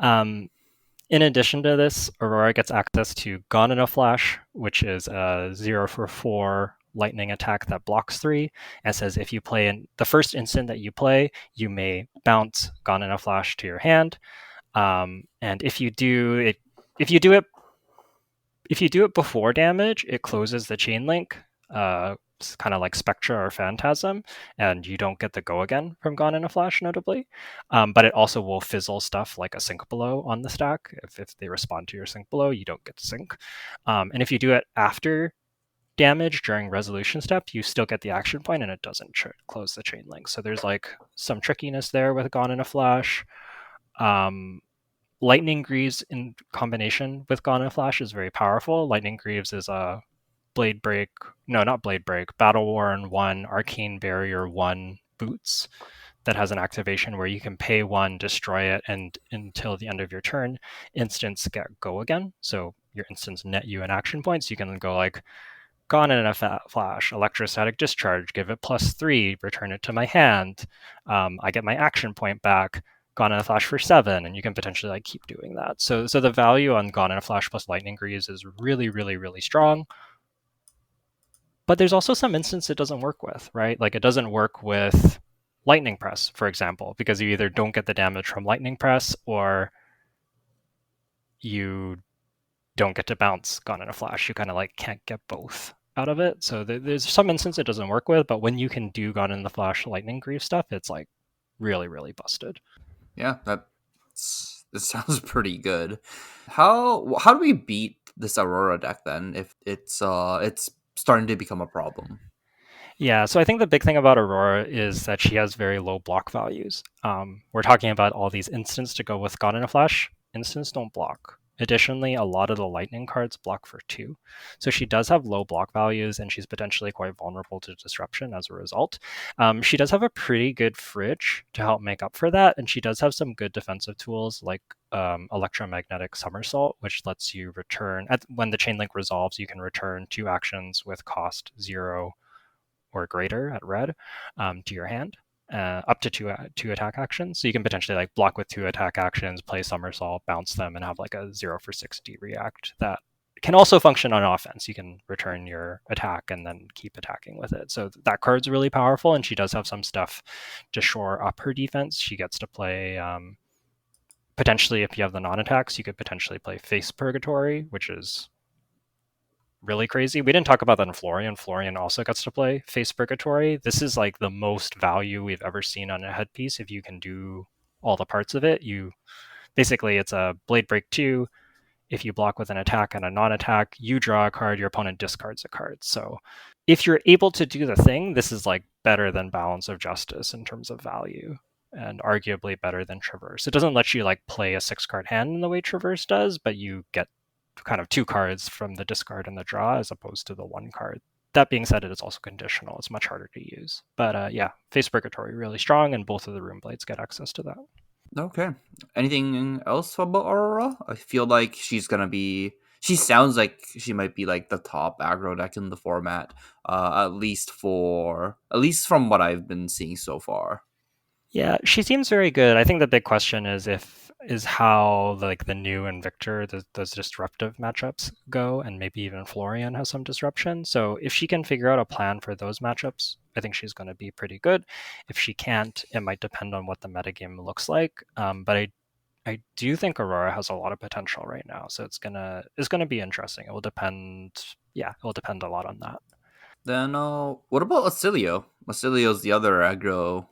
In addition to this, Aurora gets access to Gone in a Flash, which is a 0-for-4 lightning attack that blocks 3, and says if you play in the first instant that you play, you may bounce Gone in a Flash to your hand. And if you do it before damage, it closes the chain link. It's kind of like Spectra or Phantasm, and you don't get the go again from Gone in a Flash, notably. But it also will fizzle stuff like a Sync Below on the stack. If they respond to your Sync Below, you don't get to sync. And if you do it after damage during resolution step, you still get the action point and it doesn't close the chain link. So there's like some trickiness there with Gone in a Flash. Lightning Greaves in combination with Gone in a Flash is very powerful. Lightning Greaves is a Battle Worn 1, Arcane Barrier 1 boots that has an activation where you can pay 1, destroy it, and until the end of your turn, instants get go again. So your instants net you an action point, so you can go like, Gone in a Flash, Electrostatic Discharge, give it +3, return it to my hand. I get my action point back. Gone in a Flash for 7, and you can potentially like keep doing that. So the value on Gone in a Flash plus Lightning Greaves is really, really, really strong. But there's also some instances it doesn't work with, right? Like it doesn't work with Lightning Press, for example, because you either don't get the damage from Lightning Press or you don't get to bounce Gone in a Flash. You kind of like can't get both out of it. So there's some instances it doesn't work with, but when you can do Gone in the Flash Lightning Greaves stuff, it's like really, really busted. Yeah, this sounds pretty good. How do we beat this Aurora deck then if it's starting to become a problem? Yeah, so I think the big thing about Aurora is that she has very low block values. We're talking about all these instants to go with Gone in a Flash. Instants don't block. Additionally, a lot of the lightning cards block for 2. So she does have low block values, and she's potentially quite vulnerable to disruption as a result. She does have a pretty good fridge to help make up for that, and she does have some good defensive tools like electromagnetic somersault, which lets you return, when the chain link resolves, you can return 2 actions with cost 0 or greater at red to your hand, up to two attack actions. So you can potentially like block with 2 attack actions, play somersault, bounce them, and have like a 0-for-60 react that can also function on offense. You can return your attack and then keep attacking with it. So that card's really powerful, and she does have some stuff to shore up her defense. She gets to play potentially, if you have the non-attacks, you could potentially play Face Purgatory, which is really crazy. We didn't talk about that in Florian. Florian also gets to play Face Purgatory. This is like the most value we've ever seen on a headpiece. If you can do all the parts of it, it's a Blade Break 2. If you block with an attack and a non-attack, you draw a card, your opponent discards a card. So if you're able to do the thing, this is like better than Balance of Justice in terms of value, and arguably better than Traverse. It doesn't let you like play a 6-card hand in the way Traverse does, but you get kind of 2 cards from the discard and the draw as opposed to the 1 card. That being said, it is also conditional. It's much harder to use. But yeah, Face Purgatory really strong, and both of the Runeblades get access to that. Okay. Anything else about Aurora? I feel like she's gonna be. She sounds like she might be like the top aggro deck in the format, at least from what I've been seeing so far. Yeah, she seems very good. I think the big question is how like the new and Victor those disruptive matchups go, and maybe even Florian has some disruption. So if she can figure out a plan for those matchups, I think she's going to be pretty good. If she can't, it might depend on what the metagame looks like. But I do think Aurora has a lot of potential right now, so it's gonna be interesting. It will depend. Yeah, it will depend a lot on that. Then, what about Asilio? Asilio's the other aggro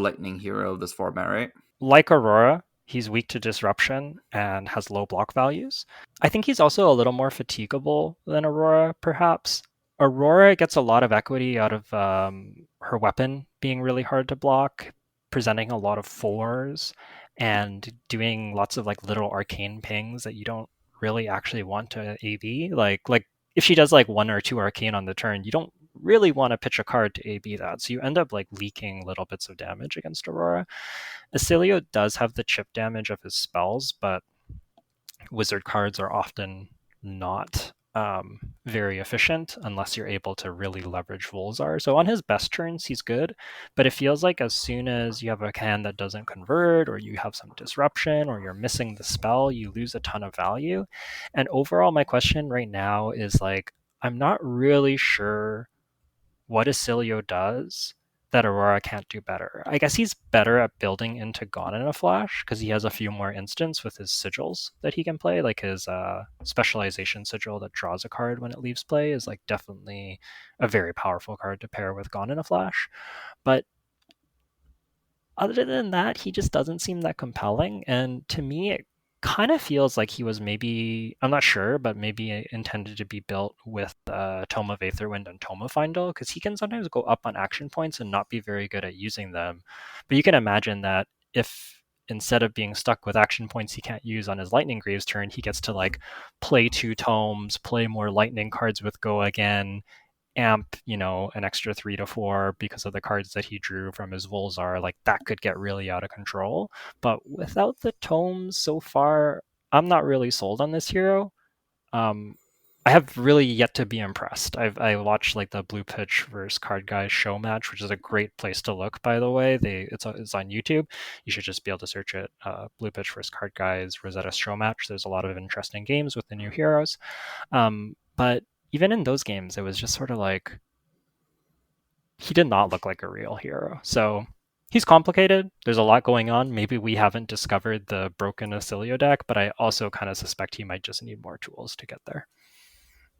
lightning hero of this format, right? Like Aurora, he's weak to disruption and has low block values. I think he's also a little more fatigable than Aurora, perhaps. Aurora gets a lot of equity out of her weapon being really hard to block, presenting a lot of fours, and doing lots of like little arcane pings that you don't really actually want to AB. Like if she does like 1 or 2 arcane on the turn, you don't really want to pitch a card to AB that. So you end up like leaking little bits of damage against Aurora. Asilio does have the chip damage of his spells, but wizard cards are often not very efficient unless you're able to really leverage Volzar. So on his best turns, he's good, but it feels like as soon as you have a hand that doesn't convert, or you have some disruption, or you're missing the spell, you lose a ton of value. And overall, my question right now is like, I'm not really sure what Asilio does that Aurora can't do better. I guess he's better at building into Gone in a Flash because he has a few more instants with his sigils that he can play. Like his specialization sigil that draws a card when it leaves play is like definitely a very powerful card to pair with Gone in a Flash. But other than that, he just doesn't seem that compelling. And to me, it kind of feels like he was maybe, I'm not sure, but maybe intended to be built with Tome of Aetherwind and Tome of Findle, because he can sometimes go up on action points and not be very good at using them. But you can imagine that if instead of being stuck with action points he can't use on his Lightning Greaves turn, he gets to like play 2 tomes, play more lightning cards with Go again, amp, an extra 3 to 4 because of the cards that he drew from his Volzar, like that could get really out of control. But without the tomes so far, I'm not really sold on this hero. Um, I have really yet to be impressed. I watched like the Blue Pitch versus Card Guys show match, which is a great place to look. By the way, it's on YouTube. You should just be able to search it. Blue Pitch versus Card Guys Rosetta show match. There's a lot of interesting games with the new heroes. But even in those games, it was just sort of like he did not look like a real hero. So he's complicated. There's a lot going on. Maybe we haven't discovered the broken Asilio deck, but I also kind of suspect he might just need more tools to get there.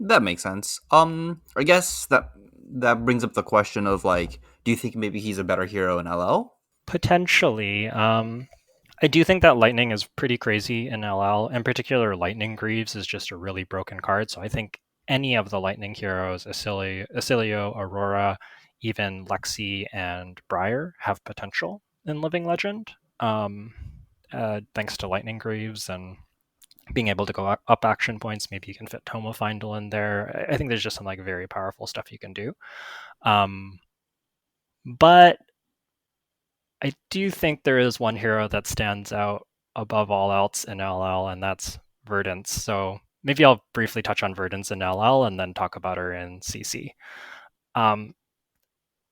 That makes sense. I guess that brings up the question of like, do you think maybe he's a better hero in LL? Potentially. I do think that Lightning is pretty crazy in LL. In particular, Lightning Greaves is just a really broken card. So I think any of the Lightning heroes, Asilio, Aurora, even Lexi and Briar, have potential in Living Legend. Thanks to Lightning Greaves and being able to go up action points. Maybe you can fit Tome of Findle in there. I think there's just some like very powerful stuff you can do. But I do think there is one hero that stands out above all else in LL, and that's Verdance. So maybe I'll briefly touch on Verdance in LL and then talk about her in CC. Um,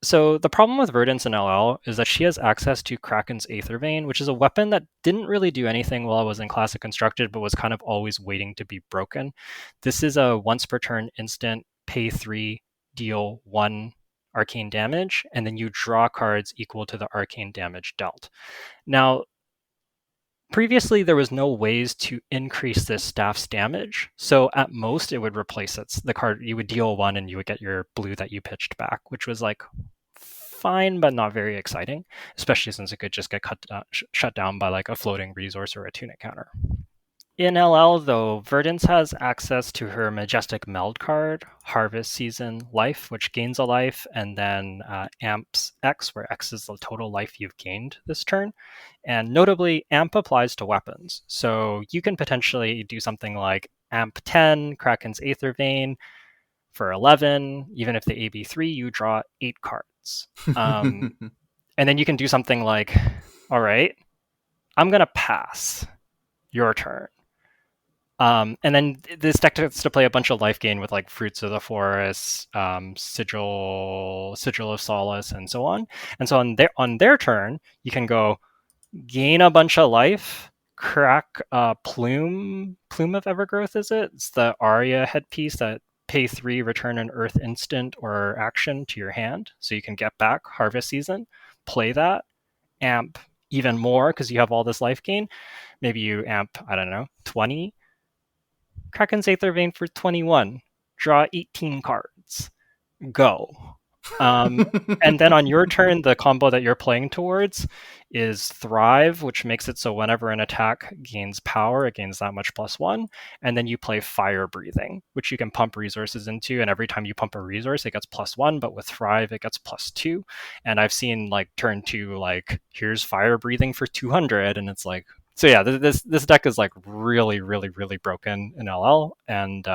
so the problem with Verdance in LL is that she has access to Kraken's Aether Vein, which is a weapon that didn't really do anything while it was in Classic Constructed, but was kind of always waiting to be broken. This is a once per turn instant, pay 3, deal 1 arcane damage, and then you draw cards equal to the arcane damage dealt. Now, previously there was no ways to increase this staff's damage, so at most it would replace it. The card, you would deal 1 and you would get your blue that you pitched back, which was like fine but not very exciting, especially since it could just get shut down by like a floating resource or a tunic counter. In LL, though, Verdance has access to her Majestic Meld card, Harvest Season Life, which gains a life, and then Amp's X, where X is the total life you've gained this turn. And notably, Amp applies to weapons. So you can potentially do something like Amp 10, Kraken's Aether Vein for 11. Even if the AB3, you draw 8 cards. And then you can do something like, all right, I'm going to pass your turn. And then this deck gets to play a bunch of life gain with like Fruits of the Forest, Sigil of Solace, and so on. And so on their turn, you can go gain a bunch of life, crack Plume of Evergrowth. Is it? It's the Arya headpiece that pay 3, return an Earth instant or action to your hand, so you can get back Harvest Season. Play that, amp even more because you have all this life gain. Maybe you amp, I don't know, 20. Kraken's Aether Vein for 21. Draw 18 cards. Go. And then on your turn, the combo that you're playing towards is Thrive, which makes it so whenever an attack gains power, it gains that much +1. And then you play Fire Breathing, which you can pump resources into. And every time you pump a resource, it gets +1. But with Thrive, it gets +2. And I've seen like turn 2, like, here's Fire Breathing for 200. And it's like, so yeah, this deck is like really, really, really broken in LL. And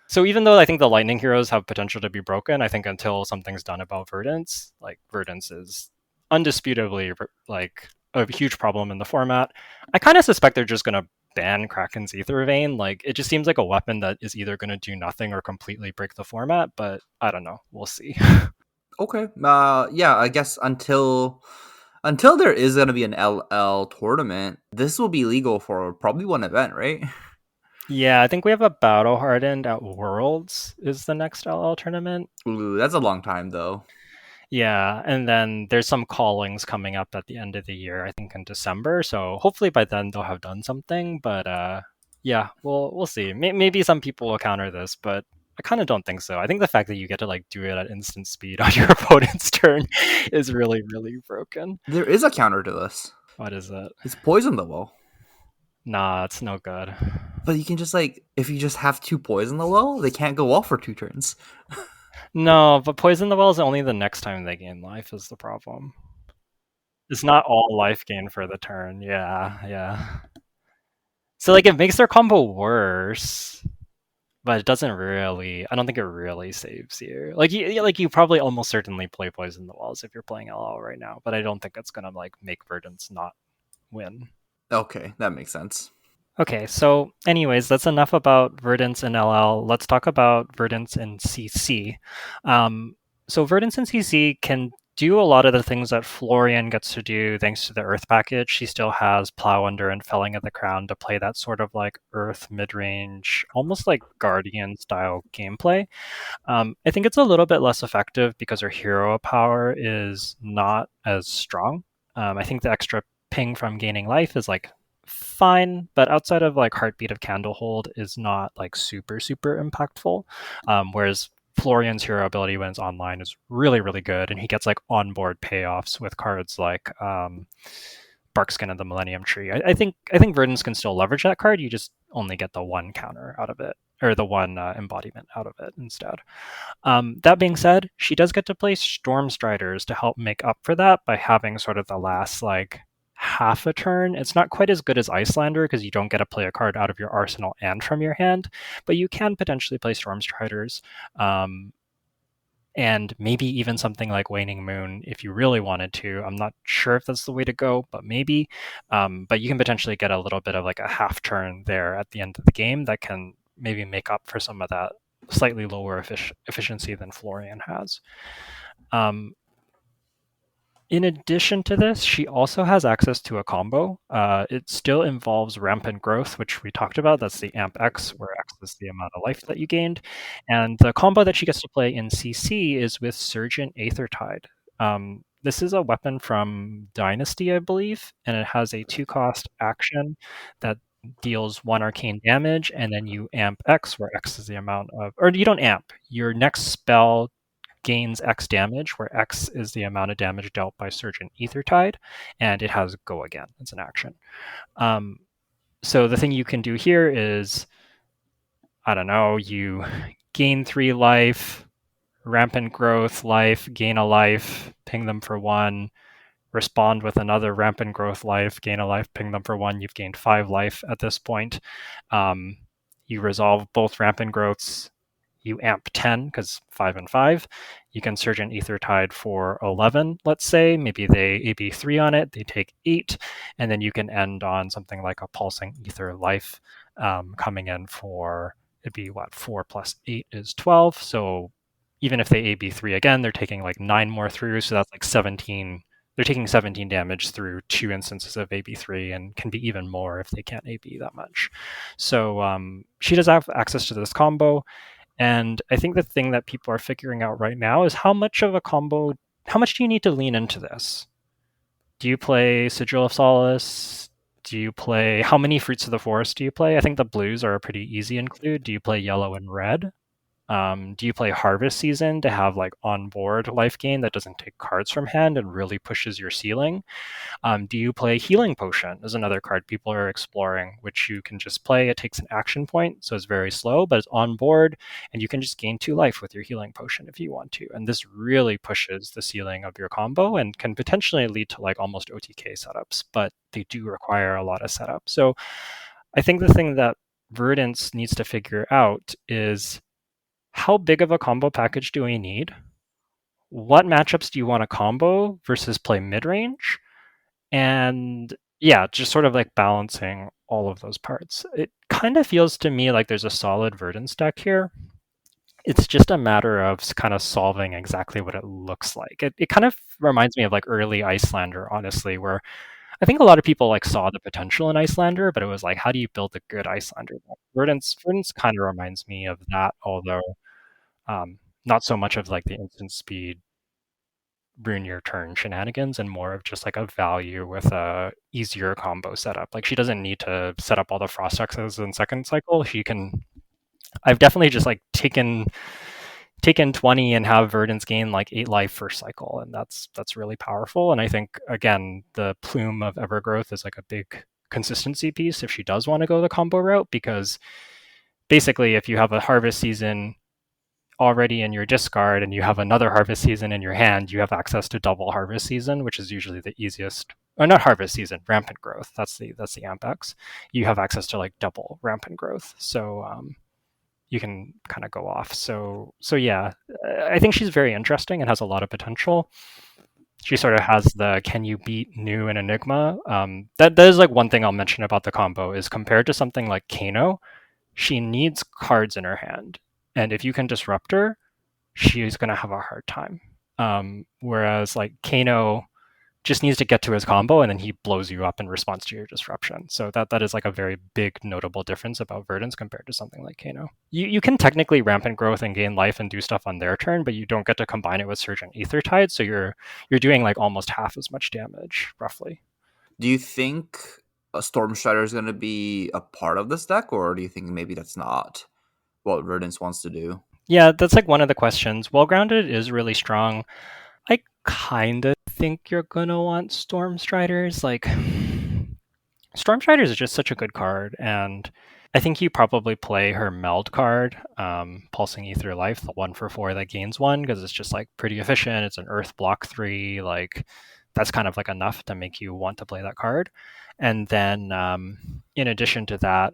so even though I think the Lightning Heroes have potential to be broken, I think until something's done about Verdance, like Verdance is undisputably like a huge problem in the format. I kind of suspect they're just going to ban Kraken's Aether Vein. Like, it just seems like a weapon that is either going to do nothing or completely break the format, but I don't know. We'll see. Okay. Yeah, I guess until there is gonna be an LL tournament, this will be legal for probably one event, right? Yeah, I think we have a Battle Hardened at Worlds is the next LL tournament. Ooh, that's a long time though. Yeah, and then there's some callings coming up at the end of the year, I think in December. So hopefully by then they'll have done something. But yeah, we'll see. Maybe some people will counter this, but I kind of don't think so. I think the fact that you get to like do it at instant speed on your opponent's turn is really, really broken. There is a counter to this. What is it? It's poison the well. Nah, it's no good. But you can just like if you just have 2 poison the well, they can't go off for 2 turns. No, but Poison the Well is only the next time they gain life is the problem. It's not all life gain for the turn. Yeah, yeah. So like it makes their combo worse, but it doesn't really. I don't think it really saves you. Like you probably almost certainly play Poison the Walls if you're playing LL right now, but I don't think it's gonna like make Verdance not win. Okay, that makes sense. Okay, so anyways, that's enough about Verdance and LL. Let's talk about Verdance and CC. So Verdance and CC can do a lot of the things that Florian gets to do thanks to the Earth package. She still has Plow Under and Felling of the Crown to play that sort of like Earth mid-range, almost like Guardian style gameplay. I think it's a little bit less effective because her hero power is not as strong. I think the extra ping from gaining life is like fine, but outside of like Heartbeat of Candlehold is not like super impactful. Whereas Florian's hero ability when it's online is really really good, and he gets like onboard payoffs with cards like Barkskin of the Millennium Tree. I think Verdance can still leverage that card. You just only get the one counter out of it, or the one embodiment out of it instead. That being said, she does get to play Storm Striders to help make up for that by having sort of the last like half a turn. It's not quite as good as Icelander because you don't get to play a card out of your arsenal and from your hand, but you can potentially play Storm Striders. And maybe even something like Waning Moon if you really wanted to. I'm not sure if that's the way to go, but maybe. But you can potentially get a little bit of like a half turn there at the end of the game that can maybe make up for some of that slightly lower efficiency than Florian has. In addition to this, she also has access to a combo. It still involves Rampant Growth, which we talked about. That's the Amp X, where X is the amount of life that you gained. And the combo that she gets to play in CC is with Surgent Aethertide. This is a weapon from Dynasty, I believe, and it has a 2-cost action that deals 1 arcane damage, and then you amp X, where X is the amount of, or you don't amp. Your next spell gains X damage, where X is the amount of damage dealt by Surgent Aethertide, and it has Go Again. It's an action. So the thing you can do here is, I don't know, you gain 3 life, rampant growth life, gain a life, ping them for 1, respond with another rampant growth life, gain a life, ping them for 1. You've gained 5 life at this point. Um, you resolve both rampant growths. You amp 10 because 5 and 5. You can Surge an Ether Tide for 11, let's say. Maybe they AB3 on it, they take 8. And then you can end on something like a Pulsing Ether Life coming in for, it'd be what, 4 plus 8 is 12. So even if they AB3 again, they're taking like 9 more through. So that's like 17. They're taking 17 damage through 2 instances of AB3 and can be even more if they can't AB that much. So she does have access to this combo. And I think the thing that people are figuring out right now is how much of a combo, how much do you need to lean into this? Do you play Sigil of Solace? Do you play, how many Fruits of the Forest do you play? I think the blues are a pretty easy include. Do you play yellow and red? Do you play Harvest Season to have like on-board life gain that doesn't take cards from hand and really pushes your ceiling? Do you play Healing Potion? Is another card people are exploring, which you can just play. It takes an action point, so it's very slow, but it's on board, and you can just gain 2 life with your Healing Potion if you want to. And this really pushes the ceiling of your combo and can potentially lead to like almost OTK setups, but they do require a lot of setup. So I think the thing that Verdance needs to figure out is how big of a combo package do we need? What matchups do you want to combo versus play mid range? And yeah, just sort of like balancing all of those parts. It kind of feels to me like there's a solid Verdance deck here. It's just a matter of kind of solving exactly what it looks like. It kind of reminds me of like early Icelander, honestly, where I think a lot of people like saw the potential in Icelander, but it was like, how do you build a good Icelander? Verdance kind of reminds me of that, although not so much of like the instant speed ruin your turn shenanigans and more of just like a value with a easier combo setup. Like she doesn't need to set up all the frost hexes in second cycle. She can. I've definitely just like taken 20 and have Verdance gain like 8 life first cycle, and that's really powerful. And I think again the plume of Evergrowth is like a big consistency piece if she does want to go the combo route, because basically if you have a harvest season already in your discard and you have another harvest season in your hand, you have access to double harvest season, which is usually the easiest. Or not harvest season, rampant growth. That's the Ampex. You have access to like double rampant growth, so you can kind of go off. So yeah, I think she's very interesting and has a lot of potential. She sort of has the can you beat new and Enigma. That is like one thing I'll mention about the combo is compared to something like Kano, she needs cards in her hand, and if you can disrupt her, she's going to have a hard time. Whereas like Kano just needs to get to his combo and then he blows you up in response to your disruption. So that is like a very big notable difference about Verdance compared to something like Kano. You can technically rampant growth and gain life and do stuff on their turn, but you don't get to combine it with Surge and Ether Tide, so you're doing like almost half as much damage, roughly. Do you think a Storm Strider is going to be a part of this deck, or do you think maybe that's not what Verdance wants to do? Yeah, that's like one of the questions. Well Grounded is really strong. I kind of think you're gonna want Storm Striders. Like Storm Striders is just such a good card, and I think you probably play her Meld card, Pulsing Ether Life, the 1 for 4 that gains 1, because it's just like pretty efficient. It's an Earth block 3, like that's kind of like enough to make you want to play that card. And then in addition to that,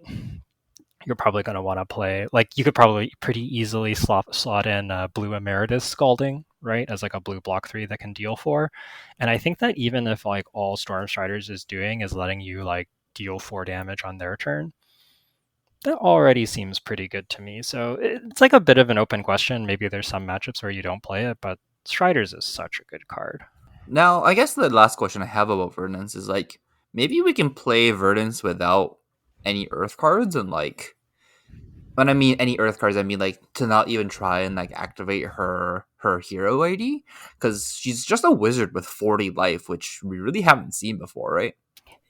you're probably going to want to play, like you could probably pretty easily slot in Blue Emeritus Scalding, right, as like a blue block 3 that can deal 4. And I think that even if like all Storm Striders is doing is letting you like deal 4 damage on their turn, that already seems pretty good to me. So it's like a bit of an open question. Maybe there's some matchups where you don't play it, but Striders is such a good card. Now, I guess the last question I have about Verdance is like, maybe we can play Verdance without any Earth cards, and like, when I mean any Earth cards, I mean like to not even try and like activate her hero ID, because she's just a wizard with 40 life, which we really haven't seen before, right?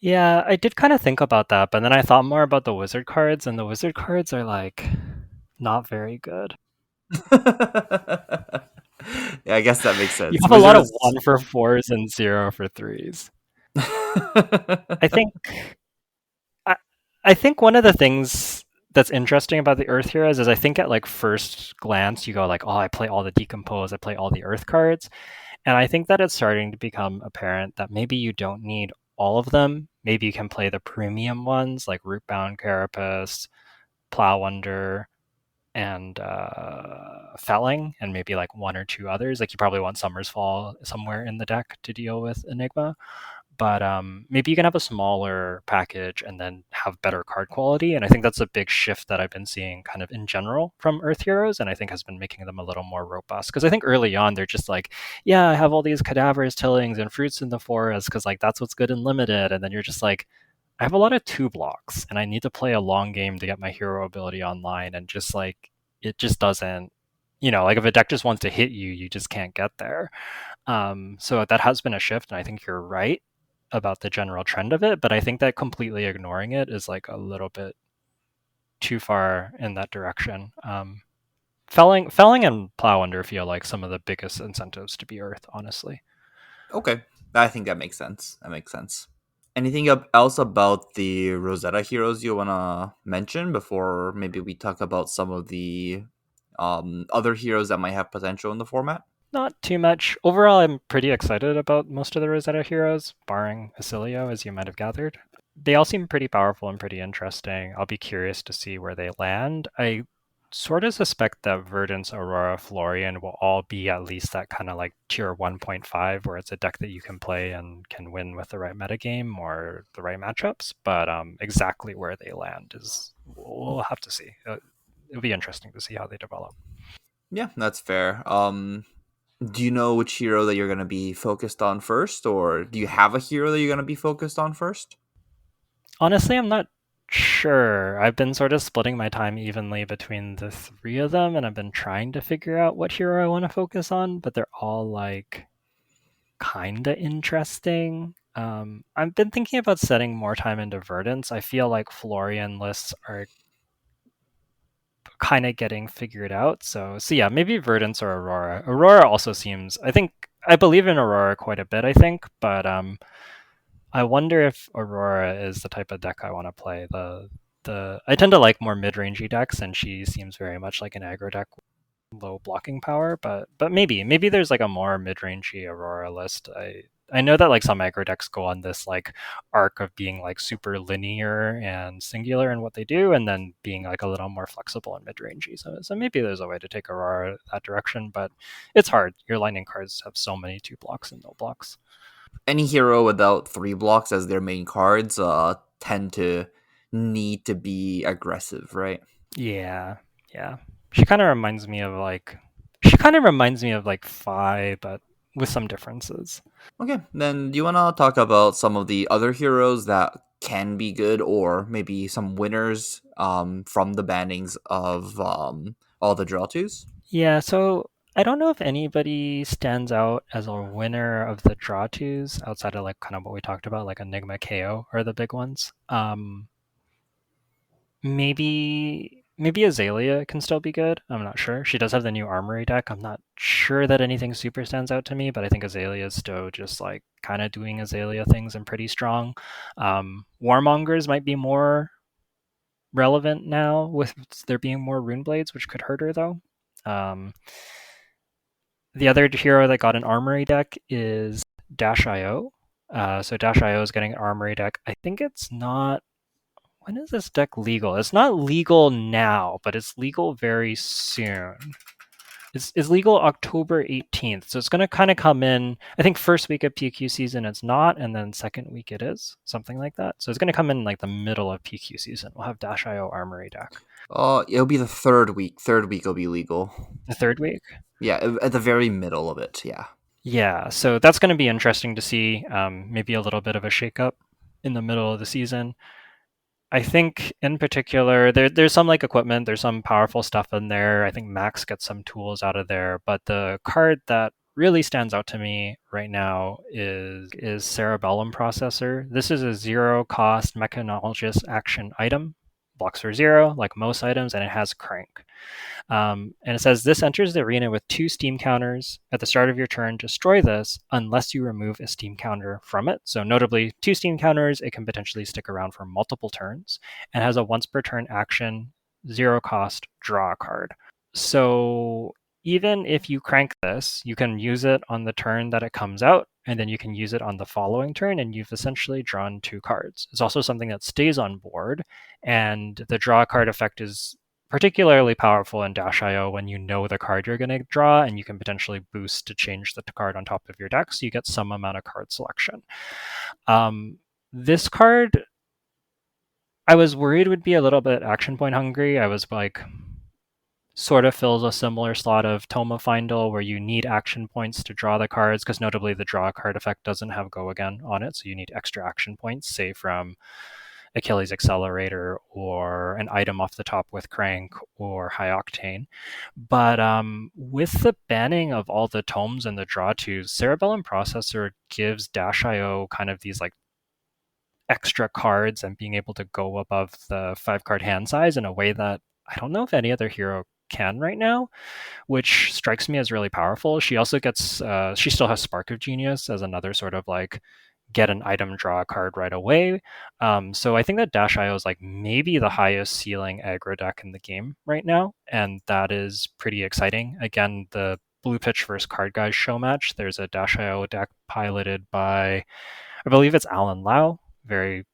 Yeah, I did kind of think about that, but then I thought more about the wizard cards, and the wizard cards are like not very good. Yeah, I guess that makes You sense. have a lot of Wizards. 1 for 4s and 0 for 3s. I think I think one of the things that's interesting about the Earth Heroes is I think at like first glance you go like, oh, I play all the Decompose, I play all the Earth cards, and I think that it's starting to become apparent that maybe you don't need all of them. Maybe you can play the premium ones like Rootbound Carapace, Plowunder, and Felling, and maybe like one or two others. Like you probably want Summer's Fall somewhere in the deck to deal with Enigma, but maybe you can have a smaller package and then have better card quality. And I think that's a big shift that I've been seeing kind of in general from Earth Heroes, and I think has been making them a little more robust. Because I think early on they're just like, yeah, I have all these cadavers, tillings, and fruits in the forest because like that's what's good in limited, and then you're just like, I have a lot of two blocks, and I need to play a long game to get my hero ability online, and just like it just doesn't. Like if a deck just wants to hit you, you just can't get there. So that has been a shift, and I think you're right about the general trend of it, but I think that completely ignoring it is like a little bit too far in that direction. Felling and Plow Under feel like some of the biggest incentives to be Earth, honestly. Okay, I think that makes sense. That makes sense. Anything else about the Rosetta heroes you want to mention before maybe we talk about some of the other heroes that might have potential in the format? Not too much. Overall, I'm pretty excited about most of the Rosetta heroes, barring Asilio, as you might have gathered. They all seem pretty powerful and pretty interesting. I'll be curious to see where they land. I sort of suspect that Verdance, Aurora, Florian will all be at least that kind of like tier 1.5, where it's a deck that you can play and can win with the right metagame or the right matchups. But exactly where they land is we'll have to see. It'll be interesting to see how they develop. Yeah, that's fair. Do you know which hero that you're going to be focused on first, or do you have a hero that you're going to be focused on first? Honestly, I'm not sure. I've been sort of splitting my time evenly between the three of them, and I've been trying to figure out what hero I want to focus on, but they're all like kinda interesting. I've been thinking about setting more time into Verdance. I feel like Florian lists are kind of getting figured out. So yeah, maybe Verdance or Aurora. Aurora also seems. I believe in Aurora quite a bit. I think, but I wonder if Aurora is the type of deck I want to play. The I tend to like more mid rangey decks, and she seems very much like an aggro deck, low blocking power. But maybe there's like a more mid rangey Aurora list. I know that like some aggro decks go on this like arc of being like super linear and singular in what they do, and then being like a little more flexible and mid rangey. So maybe there's a way to take Aurora that direction, but it's hard. Your lightning cards have so many two blocks and no blocks. Any hero without 3 blocks as their main cards tend to need to be aggressive, right? Yeah, yeah. She kind of reminds me of like Phi, but with some differences. Okay, then do you want to talk about some of the other heroes that can be good, or maybe some winners from the bannings of all the draw twos? Yeah, so I don't know if anybody stands out as a winner of the draw twos outside of like kind of what we talked about, like Enigma KO are the big ones. Maybe Azalea can still be good. I'm not sure. She does have the new armory deck. I'm not sure that anything super stands out to me, but I think Azalea is still just like kind of doing Azalea things and pretty strong. Warmongers might be more relevant now with there being more rune blades, which could hurt her though. Um, the other hero that got an armory deck is Dash IO. So Dash IO is getting an armory deck. I think it's not. When is this deck legal? It's not legal now, but it's legal very soon. It's legal October 18th. So it's going to kind of come in, I think, first week of PQ season it's not, and then second week it is, something like that. So it's going to come in like the middle of PQ season. We'll have Dash IO Armory deck. It'll be the third week. Third week will be legal. The third week? Yeah, at the very middle of it. Yeah. Yeah, so that's going to be interesting to see. Maybe a little bit of a shakeup in the middle of the season. I think in particular, there's some like equipment, there's some powerful stuff in there. I think Max gets some tools out of there, but the card that really stands out to me right now is Cerebellum Processor. This is a zero cost mechanologist action item blocks for 0, like most items, and it has Crank. And it says this enters the arena with 2 steam counters. At the start of your turn, destroy this unless you remove a steam counter from it. So notably, 2 steam counters, it can potentially stick around for multiple turns, and has a once per turn action, 0 cost, draw a card. So even if you crank this, you can use it on the turn that it comes out, and then you can use it on the following turn, and you've essentially drawn 2 cards. It's also something that stays on board, and the draw card effect is particularly powerful in Dash.io when you know the card you're going to draw, and you can potentially boost to change the card on top of your deck, so you get some amount of card selection. This card, I was worried would be a little bit action point hungry. I was like, sort of fills a similar slot of Tome of Findle, where you need action points to draw the cards, because notably the draw card effect doesn't have Go Again on it, so you need extra action points, say from Achilles Accelerator or an item off the top with Crank or High Octane. But with the banning of all the tomes and the draw twos, Cerebellum Processor gives Dash.io kind of these like extra cards and being able to go above the 5-card hand size in a way that I don't know if any other hero can right now, which strikes me as really powerful. She also gets, she still has Spark of Genius as another sort of like get an item, draw a card right away. So I think that Dash.io is like maybe the highest ceiling aggro deck in the game right now, and that is pretty exciting. Again, the Blue Pitch versus Card Guys show match, there's a Dash.io deck piloted by, I believe it's Alan Lau, very,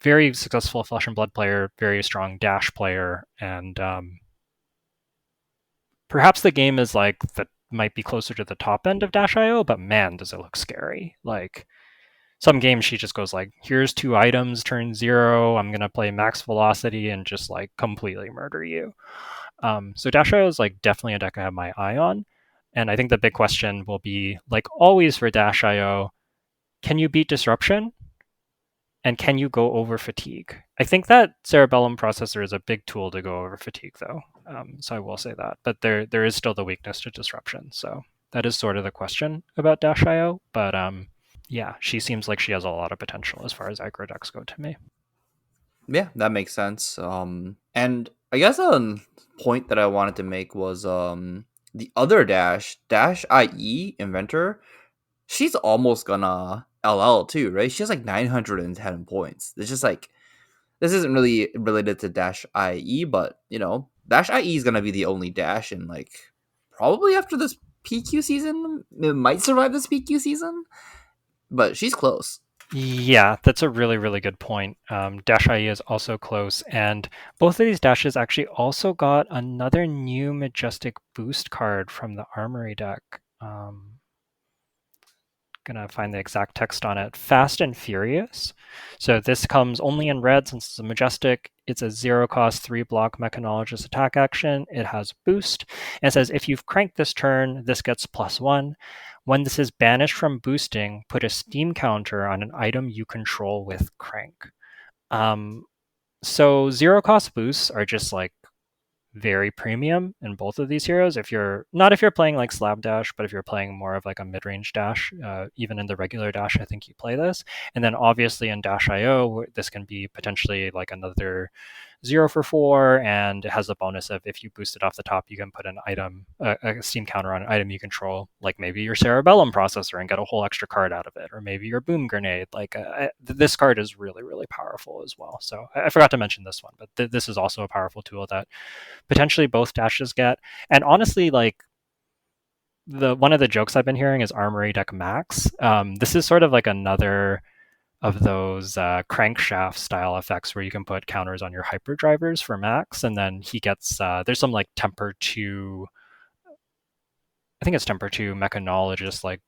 very successful Flesh and Blood player, very strong Dash player, and perhaps the game is like that might be closer to the top end of Dash.io, but man, does it look scary. Like some games she just goes like, here's 2 items, turn 0, I'm gonna play max velocity and just like completely murder you. So Dash.io is like definitely a deck I have my eye on. And I think the big question will be, like always for Dash.io, can you beat Disruption? And can you go over Fatigue? I think that Cerebellum Processor is a big tool to go over Fatigue, though. So I will say that. But there is still the weakness to Disruption. So that is sort of the question about Dash.io. But yeah, she seems like she has a lot of potential as far as aggro decks go to me. Yeah, that makes sense. And I guess a point that I wanted to make was the other Dash IE Inventor. She's almost gonna LL too, right? She has like 910 points. It's just like, this isn't really related to Dash IE, but you know, Dash IE is gonna be the only Dash, and like probably after this PQ season, it might survive this PQ season, but she's close. Yeah, that's a really, really good point. Dash IE is also close, and both of these dashes actually also got another new Majestic boost card from the Armory deck. Gonna find the exact text on it. Fast and Furious. So this comes only in red since it's a Majestic. It's a 0 cost 3 block Mechanologist attack action. It has boost. And it says if you've cranked this turn, this gets +1. When this is banished from boosting, put a steam counter on an item you control with crank. So 0 cost boosts are just like very premium in both of these heroes. If you're playing like Slab Dash, but if you're playing more of like a mid-range Dash, even in the regular Dash, I think you play this. And then obviously in Dash.io, this can be potentially like another 0 for 4, and it has the bonus of if you boost it off the top, you can put an item, a steam counter on an item you control, like maybe your Cerebellum Processor, and get a whole extra card out of it, or maybe your Boom Grenade. Like this card is really, really powerful as well. So I forgot to mention this one, but this is also a powerful tool that potentially both dashes get. And honestly, like one of the jokes I've been hearing is Armory deck max. This is sort of like another of those crankshaft style effects where you can put counters on your hyperdrivers for max, and then he gets there's some like temper 2, I think it's temper 2 mechanologist like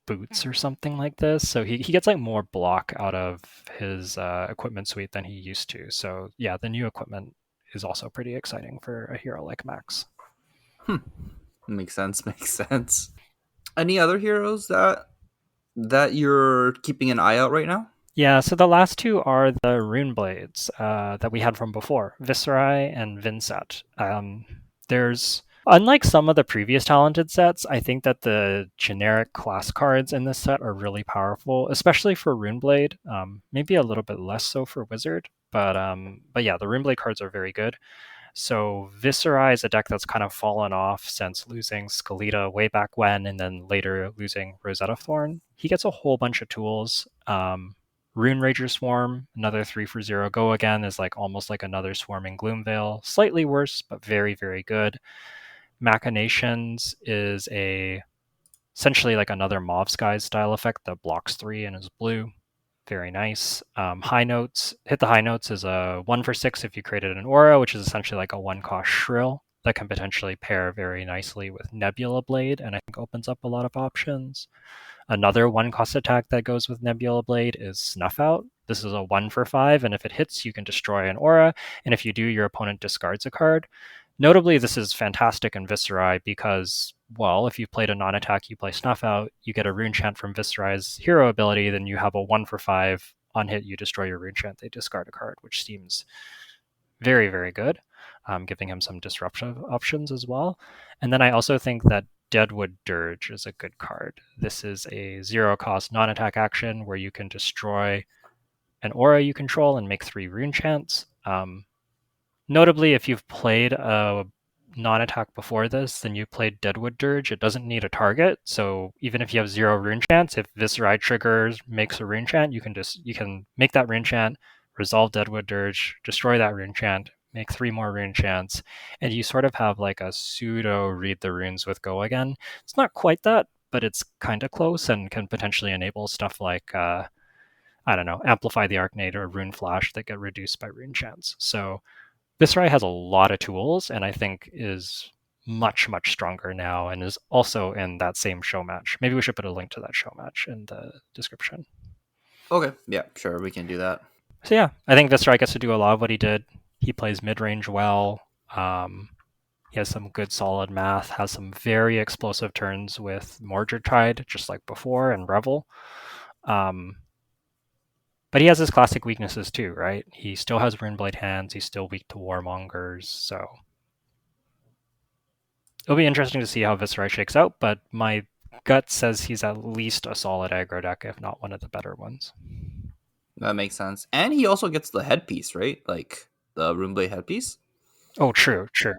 boots or something like this, so he gets like more block out of his equipment suite than he used to. So yeah, the new equipment is also pretty exciting for a hero like Max. Makes sense. Any other heroes that you're keeping an eye out right now? Yeah, so the last 2 are the Runeblades that we had from before, Viserai and Vinset. There's, unlike some of the previous talented sets, I think that the generic class cards in this set are really powerful, especially for Runeblade, maybe a little bit less so for Wizard. But yeah, the Runeblade cards are very good. So Viscera is a deck that's kind of fallen off since losing Skeleta way back when, and then later losing Rosetta Thorn. He gets a whole bunch of tools. Rune Rager Swarm, another 3 for 0 go again, is like almost like another Swarming Gloomveil. Slightly worse, but very, very good. Machinations is a essentially like another Mauve Skies style effect that blocks 3 and is blue. Very nice. High Notes, Hit the High Notes is a 1 for 6 if you created an aura, which is essentially like a 1 cost Shrill that can potentially pair very nicely with Nebula Blade, and I think opens up a lot of options. Another 1 cost attack that goes with Nebula Blade is Snuff Out. This is a 1 for 5, and if it hits, you can destroy an aura, and if you do, your opponent discards a card. Notably, this is fantastic in Viscerai because, well, if you've played a non-attack, you play Snuff Out, you get a rune chant from Viscerai's hero ability, then you have a 1 for 5. On hit, you destroy your rune chant, they discard a card, which seems very, very good, giving him some disruptive options as well. And then I also think that Deadwood Dirge is a good card. This is a 0 cost non-attack action where you can destroy an aura you control and make 3 rune chants. Notably, if you've played a non-attack before this, then you played Deadwood Dirge. It doesn't need a target, so even if you have 0 rune chants, if Viscerai triggers makes a rune chant, you can make that rune chant, resolve Deadwood Dirge, destroy that rune chant, make 3 more rune chants, and you sort of have like a pseudo read the runes with Go Again. It's not quite that, but it's kind of close and can potentially enable stuff like I don't know, Amplify the Arcanate or Rune Flash that get reduced by rune chants. So Viscerai has a lot of tools, and I think is much, much stronger now, and is also in that same show match. Maybe we should put a link to that show match in the description. Okay, yeah, sure, we can do that. So yeah, I think Viscerai gets to do a lot of what he did. He plays mid-range well. He has some good solid math, has some very explosive turns with Mordred Tide, just like before, and Revel. But he has his classic weaknesses too, right? He still has Runeblade hands. He's still weak to Warmongers. So it'll be interesting to see how Viscerai shakes out. But my gut says he's at least a solid aggro deck, if not one of the better ones. That makes sense. And he also gets the headpiece, right? Like the Runeblade headpiece. Oh, true, true.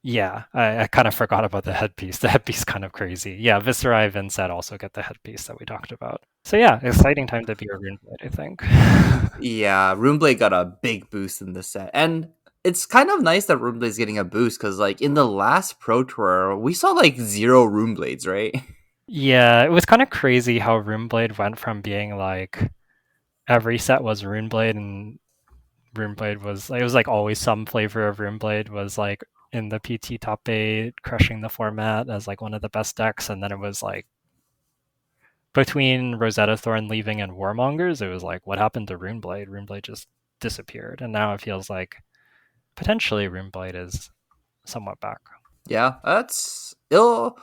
Yeah, I kind of forgot about the headpiece. The headpiece kind of crazy. Yeah, Viscerai and Vincent also get the headpiece that we talked about. So yeah, exciting time to be a Runeblade, I think. Yeah, Runeblade got a big boost in this set. And it's kind of nice that Runeblade's getting a boost because, like, in the last Pro Tour, we saw like 0 Runeblades, right? Yeah, it was kind of crazy how Runeblade went from being like every set was Runeblade, and Runeblade was like, it was like always some flavor of Runeblade was like in the PT top 8, crushing the format as like one of the best decks, and then it was like between Rosetta Thorn leaving and Warmongers, it was like, what happened to Runeblade? Runeblade just disappeared, and now it feels like potentially Runeblade is somewhat back. Yeah, that's it'll.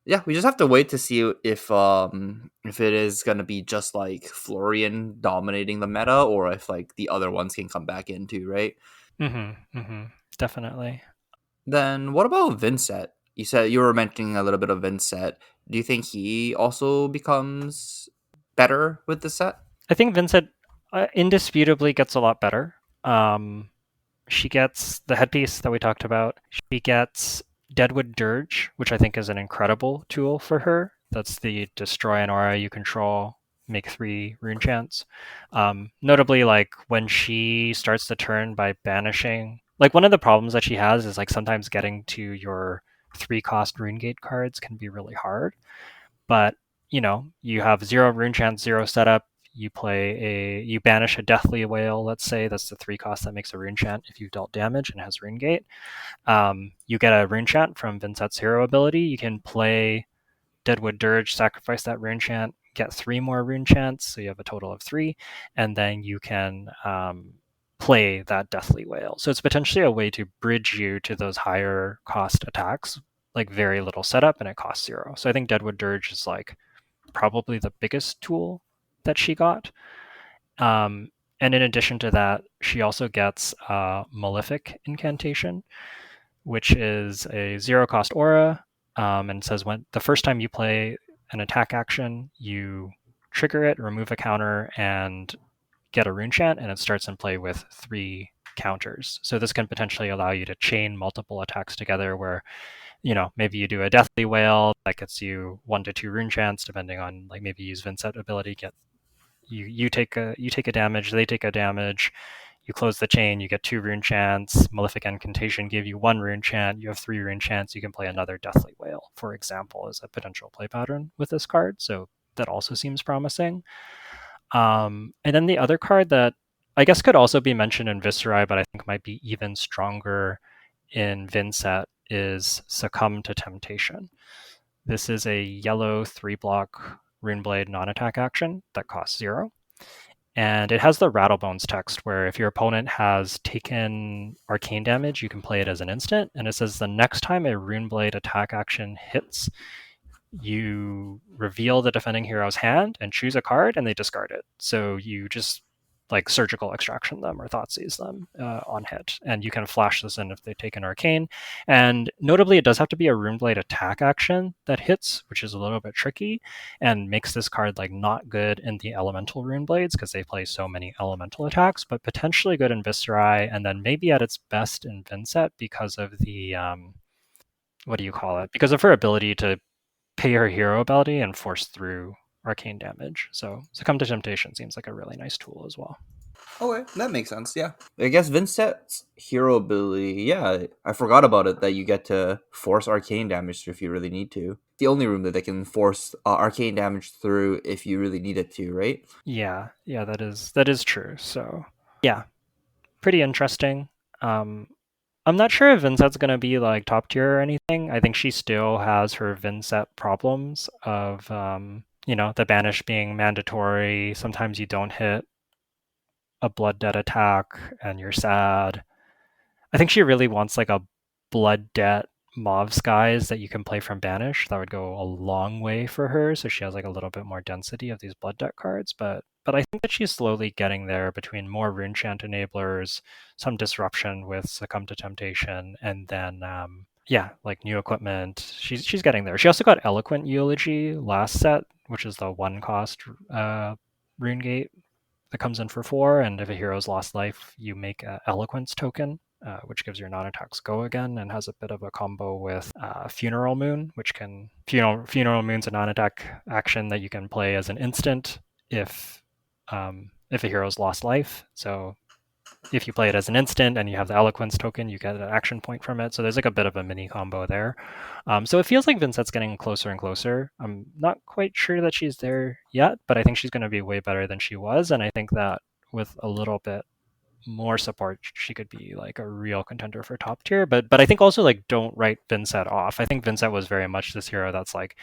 Yeah, we just have to wait to see if it is gonna be just like Florian dominating the meta, or if like the other ones can come back into, right? Definitely. Then what about Vincent? You said you were mentioning a little bit of Vincent. Do you think he also becomes better with the set? I think Vincent indisputably gets a lot better. She gets the headpiece that we talked about. She gets Deadwood Dirge, which I think is an incredible tool for her. That's the destroy an aura you control, make 3 rune chants. Notably, like when she starts the turn by banishing, like one of the problems that she has is like sometimes getting to your 3 cost rune gate cards can be really hard. But you have 0 rune chants, 0 setup. You banish a Deathly Whale, let's say. That's the 3 cost that makes a rune chant if you've dealt damage and has rune gate. You get a rune chant from Vincent's hero ability. You can play Deadwood Dirge, sacrifice that rune chant, get 3 more rune chants, so you have a total of 3, and then you can play that Deathly Whale. So it's potentially a way to bridge you to those higher cost attacks, like very little setup, and it costs 0. So I think Deadwood Dirge is like probably the biggest tool that she got. And in addition to that, she also gets Malefic Incantation, which is a 0 cost aura, and says when the first time you play an attack action, you trigger it, remove a counter, and get a rune chant, and it starts in play with 3 counters. So this can potentially allow you to chain multiple attacks together where, maybe you do a Deathly Wail that gets you 1 to 2 rune chants, depending on, like, maybe you use Vincent ability, get you take a damage, they take a damage, you close the chain, you get 2 rune chants, Malefic Incantation give you 1 rune chant, you have 3 rune chants, you can play another Deathly Wail, for example, as a potential play pattern with this card. So that also seems promising. And then the other card that I guess could also be mentioned in Viserai, but I think might be even stronger in Vinset, is Succumb to Temptation. This is a yellow 3-block Runeblade non-attack action that costs 0. And it has the Rattlebones text where if your opponent has taken arcane damage, you can play it as an instant. And it says the next time a Runeblade attack action hits, you reveal the defending hero's hand and choose a card, and they discard it. So you just like surgical extraction them or Thoughtseize them on hit, and you can flash this in if they take an arcane. And notably, it does have to be a Runeblade attack action that hits, which is a little bit tricky and makes this card like not good in the elemental Runeblades because they play so many elemental attacks, but potentially good in Viserai, and then maybe at its best in Vinset because of the what do you call it? Because of her ability to pay her hero ability and force through arcane damage. So Succumb to Temptation seems like a really nice tool as well. Okay, that makes sense. Yeah, I guess Vincent's hero ability. Yeah, I forgot about it. That you get to force arcane damage through if you really need to. The only room that they can force arcane damage through if you really need it to, right? Yeah, that is true. So yeah, pretty interesting. I'm not sure if Vincent's gonna be like top tier or anything. I think she still has her Vincent problems of the banish being mandatory. Sometimes you don't hit a blood debt attack and you're sad. I think she really wants like a blood debt mauve skies that you can play from banish. That would go a long way for her. So she has like a little bit more density of these blood debt cards. But I think that she's slowly getting there between more rune chant enablers, some disruption with Succumb to Temptation, and then like new equipment. She's getting there. She also got Eloquent Eulogy last set, which is the 1 cost rune gate that comes in for 4, and if a hero's lost life, you make an Eloquence token, which gives your non-attacks go again, and has a bit of a combo with Funeral Moon, which can Funeral Moon's a non-attack action that you can play as an instant if a hero's lost life. So if you play it as an instant and you have the Eloquence token, you get an action point from it. So there's like a bit of a mini combo there. So it feels like Vincent's getting closer and closer. I'm not quite sure that she's there yet, but I think she's going to be way better than she was. And I think that with a little bit more support, she could be like a real contender for top tier. But I think also like don't write Vincent off. I think Vincent was very much this hero that's like,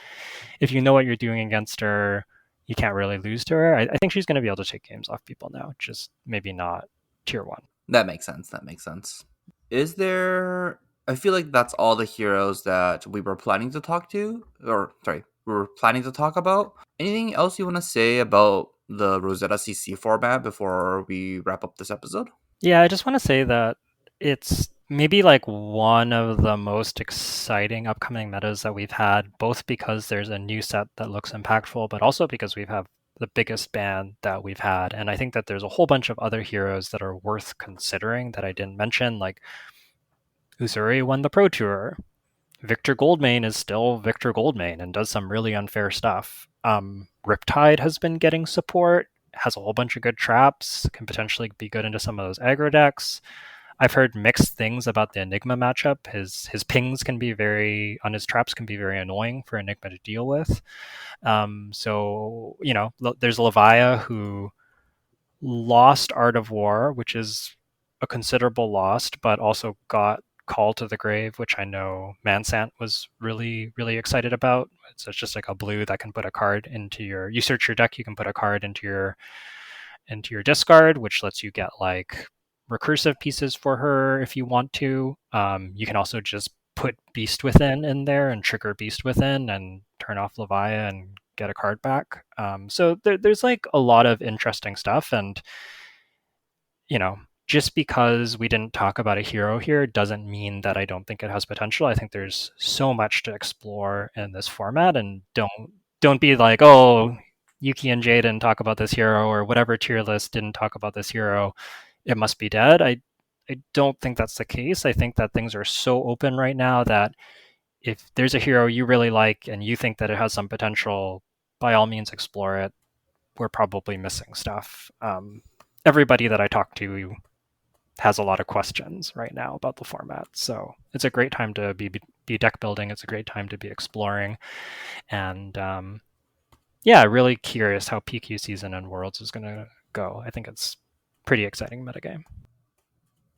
if you know what you're doing against her, you can't really lose to her. I think she's going to be able to take games off people now, just maybe not tier 1. That makes sense. That makes sense. Is there? I feel like that's all the heroes that we were planning to talk to, or sorry, we were planning to talk about. Anything else you want to say about the Rosetta CC format before we wrap up this episode? Yeah, I just want to say that it's maybe like one of the most exciting upcoming metas that we've had, both because there's a new set that looks impactful, but also because we've had the biggest ban that we've had. And I think that there's a whole bunch of other heroes that are worth considering that I didn't mention, like Usuri won the Pro Tour. Victor Goldmane is still Victor Goldmane and does some really unfair stuff. Riptide has been getting support, has a whole bunch of good traps, can potentially be good into some of those aggro decks. I've heard mixed things about the Enigma matchup. His pings can be on his traps can be very annoying for Enigma to deal with. So there's Levia who lost Art of War, which is a considerable loss, but also got Call to the Grave, which I know Mansant was really, really excited about. So it's just like a blue that can put a card into you search your deck, you can put a card into your discard, which lets you get like recursive pieces for her if you want to. You can also just put Beast Within in there and trigger Beast Within and turn off Levia and get a card back. So there's like a lot of interesting stuff, and just because we didn't talk about a hero here doesn't mean that I don't think it has potential. I think there's so much to explore in this format, and don't be like, oh, Yuki and Jay didn't talk about this hero, or whatever tier list didn't talk about this hero, it must be dead. I don't think that's the case. I think that things are so open right now that if there's a hero you really like and you think that it has some potential, by all means explore it. We're probably missing stuff. Everybody that I talk to has a lot of questions right now about the format, so it's a great time to be deck building. It's a great time to be exploring, and yeah, really curious how PQ season and Worlds is going to go. I think it's pretty exciting metagame.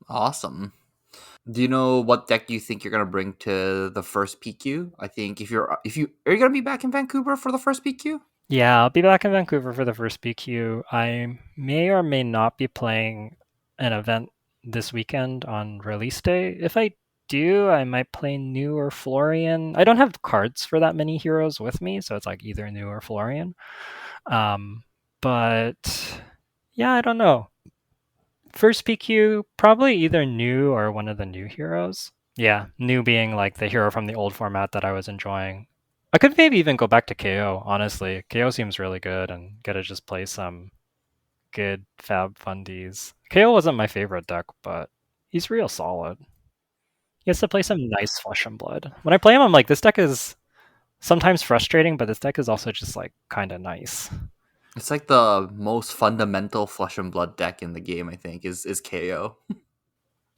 Awesome. Do you know what deck you think you're gonna bring to the first PQ? I think if you are you gonna be back in Vancouver for the first PQ? Yeah, I'll be back in Vancouver for the first PQ. I may or may not be playing an event this weekend on release day. If I do, I might play New or Florian. I don't have cards for that many heroes with me, so it's like either New or Florian. Um, but yeah, I don't know. First PQ, probably either New or one of the new heroes. Yeah, New being like the hero from the old format that I was enjoying. I could maybe even go back to KO, honestly. KO seems really good and get to just play some good Fab Fundies. KO wasn't my favorite deck, but he's real solid. He has to play some nice Flesh and Blood. When I play him, I'm like, this deck is sometimes frustrating, but this deck is also just like kind of nice. It's like the most fundamental flesh and blood deck in the game, I think, is KO.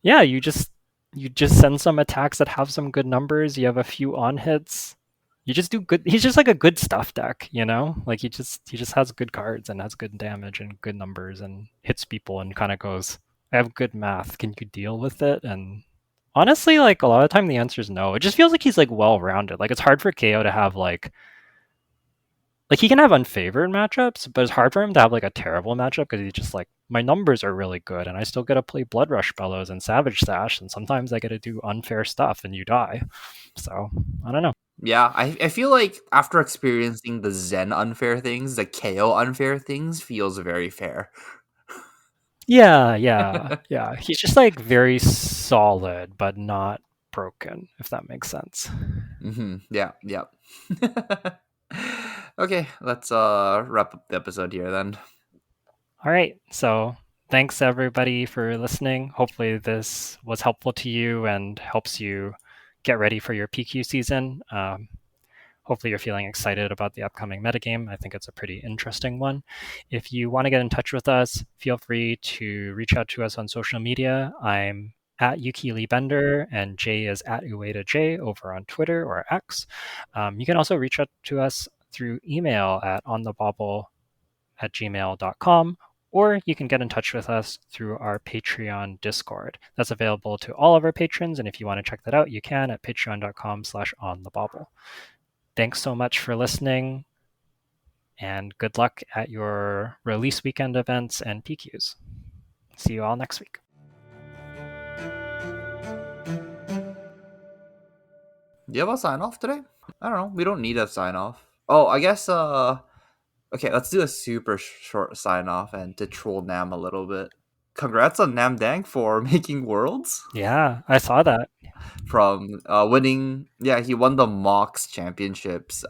Yeah, you just send some attacks that have some good numbers. You have a few on hits. You just do good. He's just like a good stuff deck, you know. Like he just has good cards and has good damage and good numbers and hits people and kind of goes, I have good math. Can you deal with it? And honestly, like a lot of the time the answer is no. It just feels like he's like well rounded. Like it's hard for KO to have like he can have unfavored matchups, but it's hard for him to have like a terrible matchup because he's just like my numbers are really good and I still get to play Blood Rush Bellows and Savage Sash, and sometimes I get to do unfair stuff and you die. So I don't know. Yeah, I feel like after experiencing the Zen unfair things, the KO unfair things feels very fair. Yeah, yeah, yeah. He's just like very solid, but not broken, if that makes sense. Yeah, yeah. Okay, let's wrap up the episode here then. All right. So thanks everybody for listening. Hopefully this was helpful to you and helps you get ready for your PQ season. Hopefully you're feeling excited about the upcoming metagame. I think it's a pretty interesting one. If you want to get in touch with us, feel free to reach out to us on social media. I'm at Yuki Bender and Jay is at Ueda J over on Twitter or X. You can also reach out to us through email at onthebobble@gmail.com, or you can get in touch with us through our Patreon Discord. That's available to all of our patrons, and if you want to check that out, you can at patreon.com/onthebobble. Thanks so much for listening, and good luck at your release weekend events and PQs. See you all next week. Do you have a sign off today? I don't know. We don't need a sign off. Oh, I guess okay, let's do a super short sign off and to troll Nam a little bit. Congrats on Nam Dang for making Worlds. Yeah, I saw that. From winning, yeah, he won the Mox Championships,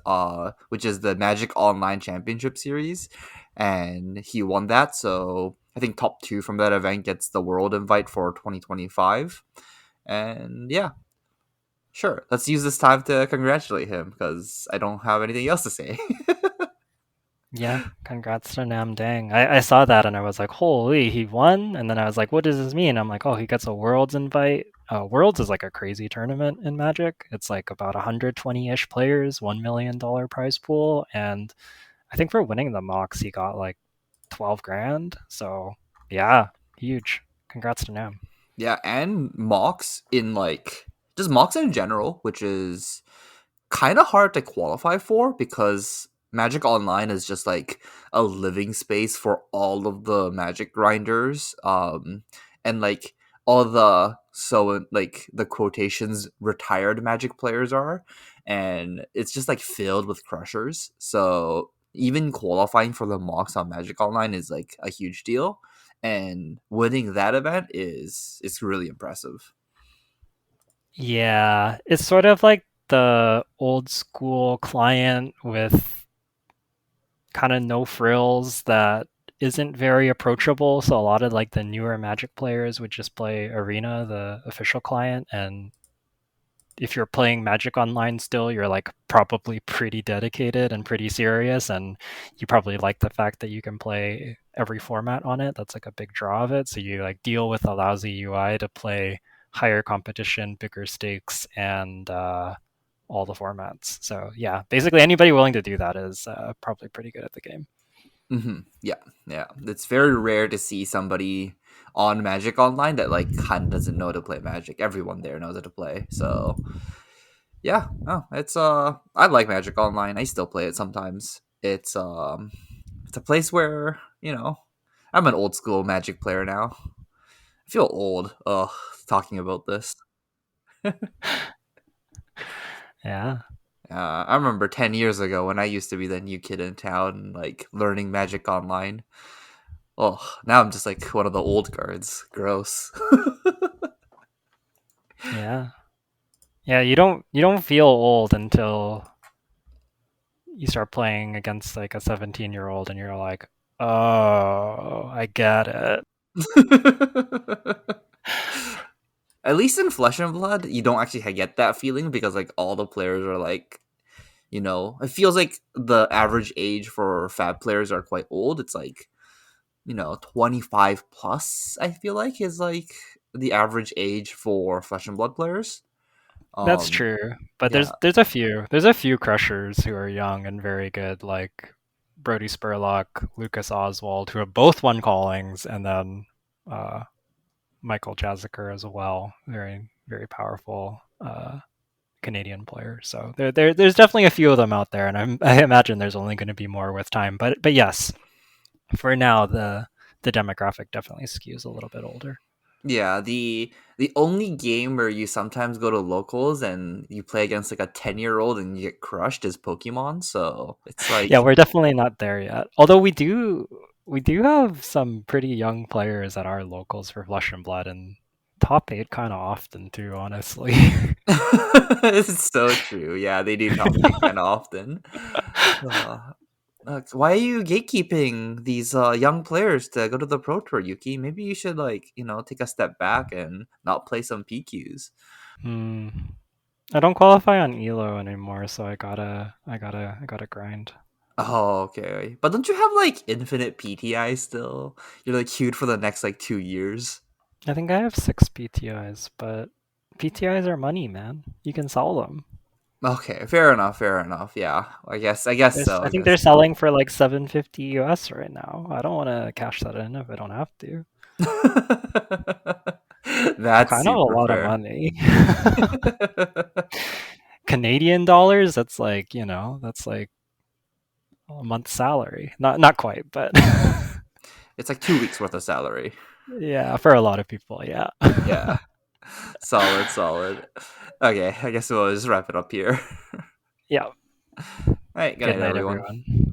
which is the Magic Online Championship Series, and he won that. So I think top two from that event gets the World invite for 2025. And yeah, sure, let's use this time to congratulate him because I don't have anything else to say. Yeah, congrats to Nam Dang. I saw that and I was like, holy, he won? And then I was like, what does this mean? I'm like, oh, he gets a Worlds invite. Worlds is like a crazy tournament in Magic. It's like about 120-ish players, $1 million prize pool. And I think for winning the Mox, he got like 12 grand. So yeah, huge. Congrats to Nam. Yeah, and Mox in like just Mox in general, which is kind of hard to qualify for because Magic Online is just like a living space for all of the Magic grinders, and like all the so like the quotations retired Magic players are, and it's just like filled with crushers. So even qualifying for the Mox on Magic Online is like a huge deal, and winning that event is really impressive. Yeah, it's sort of like the old school client with kind of no frills that isn't very approachable. So a lot of like the newer Magic players would just play Arena, the official client, and if you're playing Magic Online still, you're like probably pretty dedicated and pretty serious, and you probably like the fact that you can play every format on it. That's like a big draw of it. So you like deal with a lousy UI to play higher competition, bigger stakes, and all the formats. So yeah, basically anybody willing to do that is probably pretty good at the game. Yeah, yeah. It's very rare to see somebody on Magic Online that like kind of doesn't know how to play Magic. Everyone there knows how to play. So yeah, no, it's I like Magic Online. I still play it sometimes. It's a place where, I'm an old school Magic player now. I feel old talking about this. Yeah. I remember 10 years ago when I used to be the new kid in town, like learning Magic Online. Oh, now I'm just like one of the old guards. Gross. Yeah. Yeah, you don't feel old until you start playing against like a 17-year-old and you're like, "Oh, I get it." At least in Flesh and Blood, you don't actually get that feeling because like all the players are like, it feels like the average age for fab players are quite old. It's like, 25 plus, I feel like is like the average age for Flesh and Blood players. That's Um true. But yeah. there's a few crushers who are young and very good, like Brody Spurlock, Lucas Oswald, who have both won callings, and then uh, Michael Jaziker as well. Very, very powerful Canadian player. So there's definitely a few of them out there, and I imagine there's only going to be more with time. But yes, for now the demographic definitely skews a little bit older. Yeah, the only game where you sometimes go to locals and you play against like a 10-year-old and you get crushed is Pokemon. So it's Yeah, like we're definitely not there yet. Although we do have some pretty young players that are locals for Flesh and Blood and top eight kind of often too, honestly. it's so true. Yeah, they do top eight kind of often. Uh, why are you gatekeeping these young players to go to the Pro Tour, Yuki? Maybe you should like take a step back and not play some PQs. Hmm. I don't qualify on Elo anymore, so I gotta grind. Oh, okay. But don't you have like infinite PTI still? You're like queued for the next like 2 years. I think I have 6 PTIs, but PTIs are money, man. You can sell them. Okay, fair enough, fair enough. Yeah, I guess so. I I think they're guess so. selling for like 750 US right now. I don't want to cash that in if I don't have to. That's Kind of a super lot of fair. money. Canadian dollars, that's like a month's salary. Not quite, but It's like 2 weeks worth of salary. yeah, for a lot of people, yeah. Yeah, solid, solid. Okay, I guess we'll just wrap it up here. Yeah. All right, good Good night, night, everyone. everyone.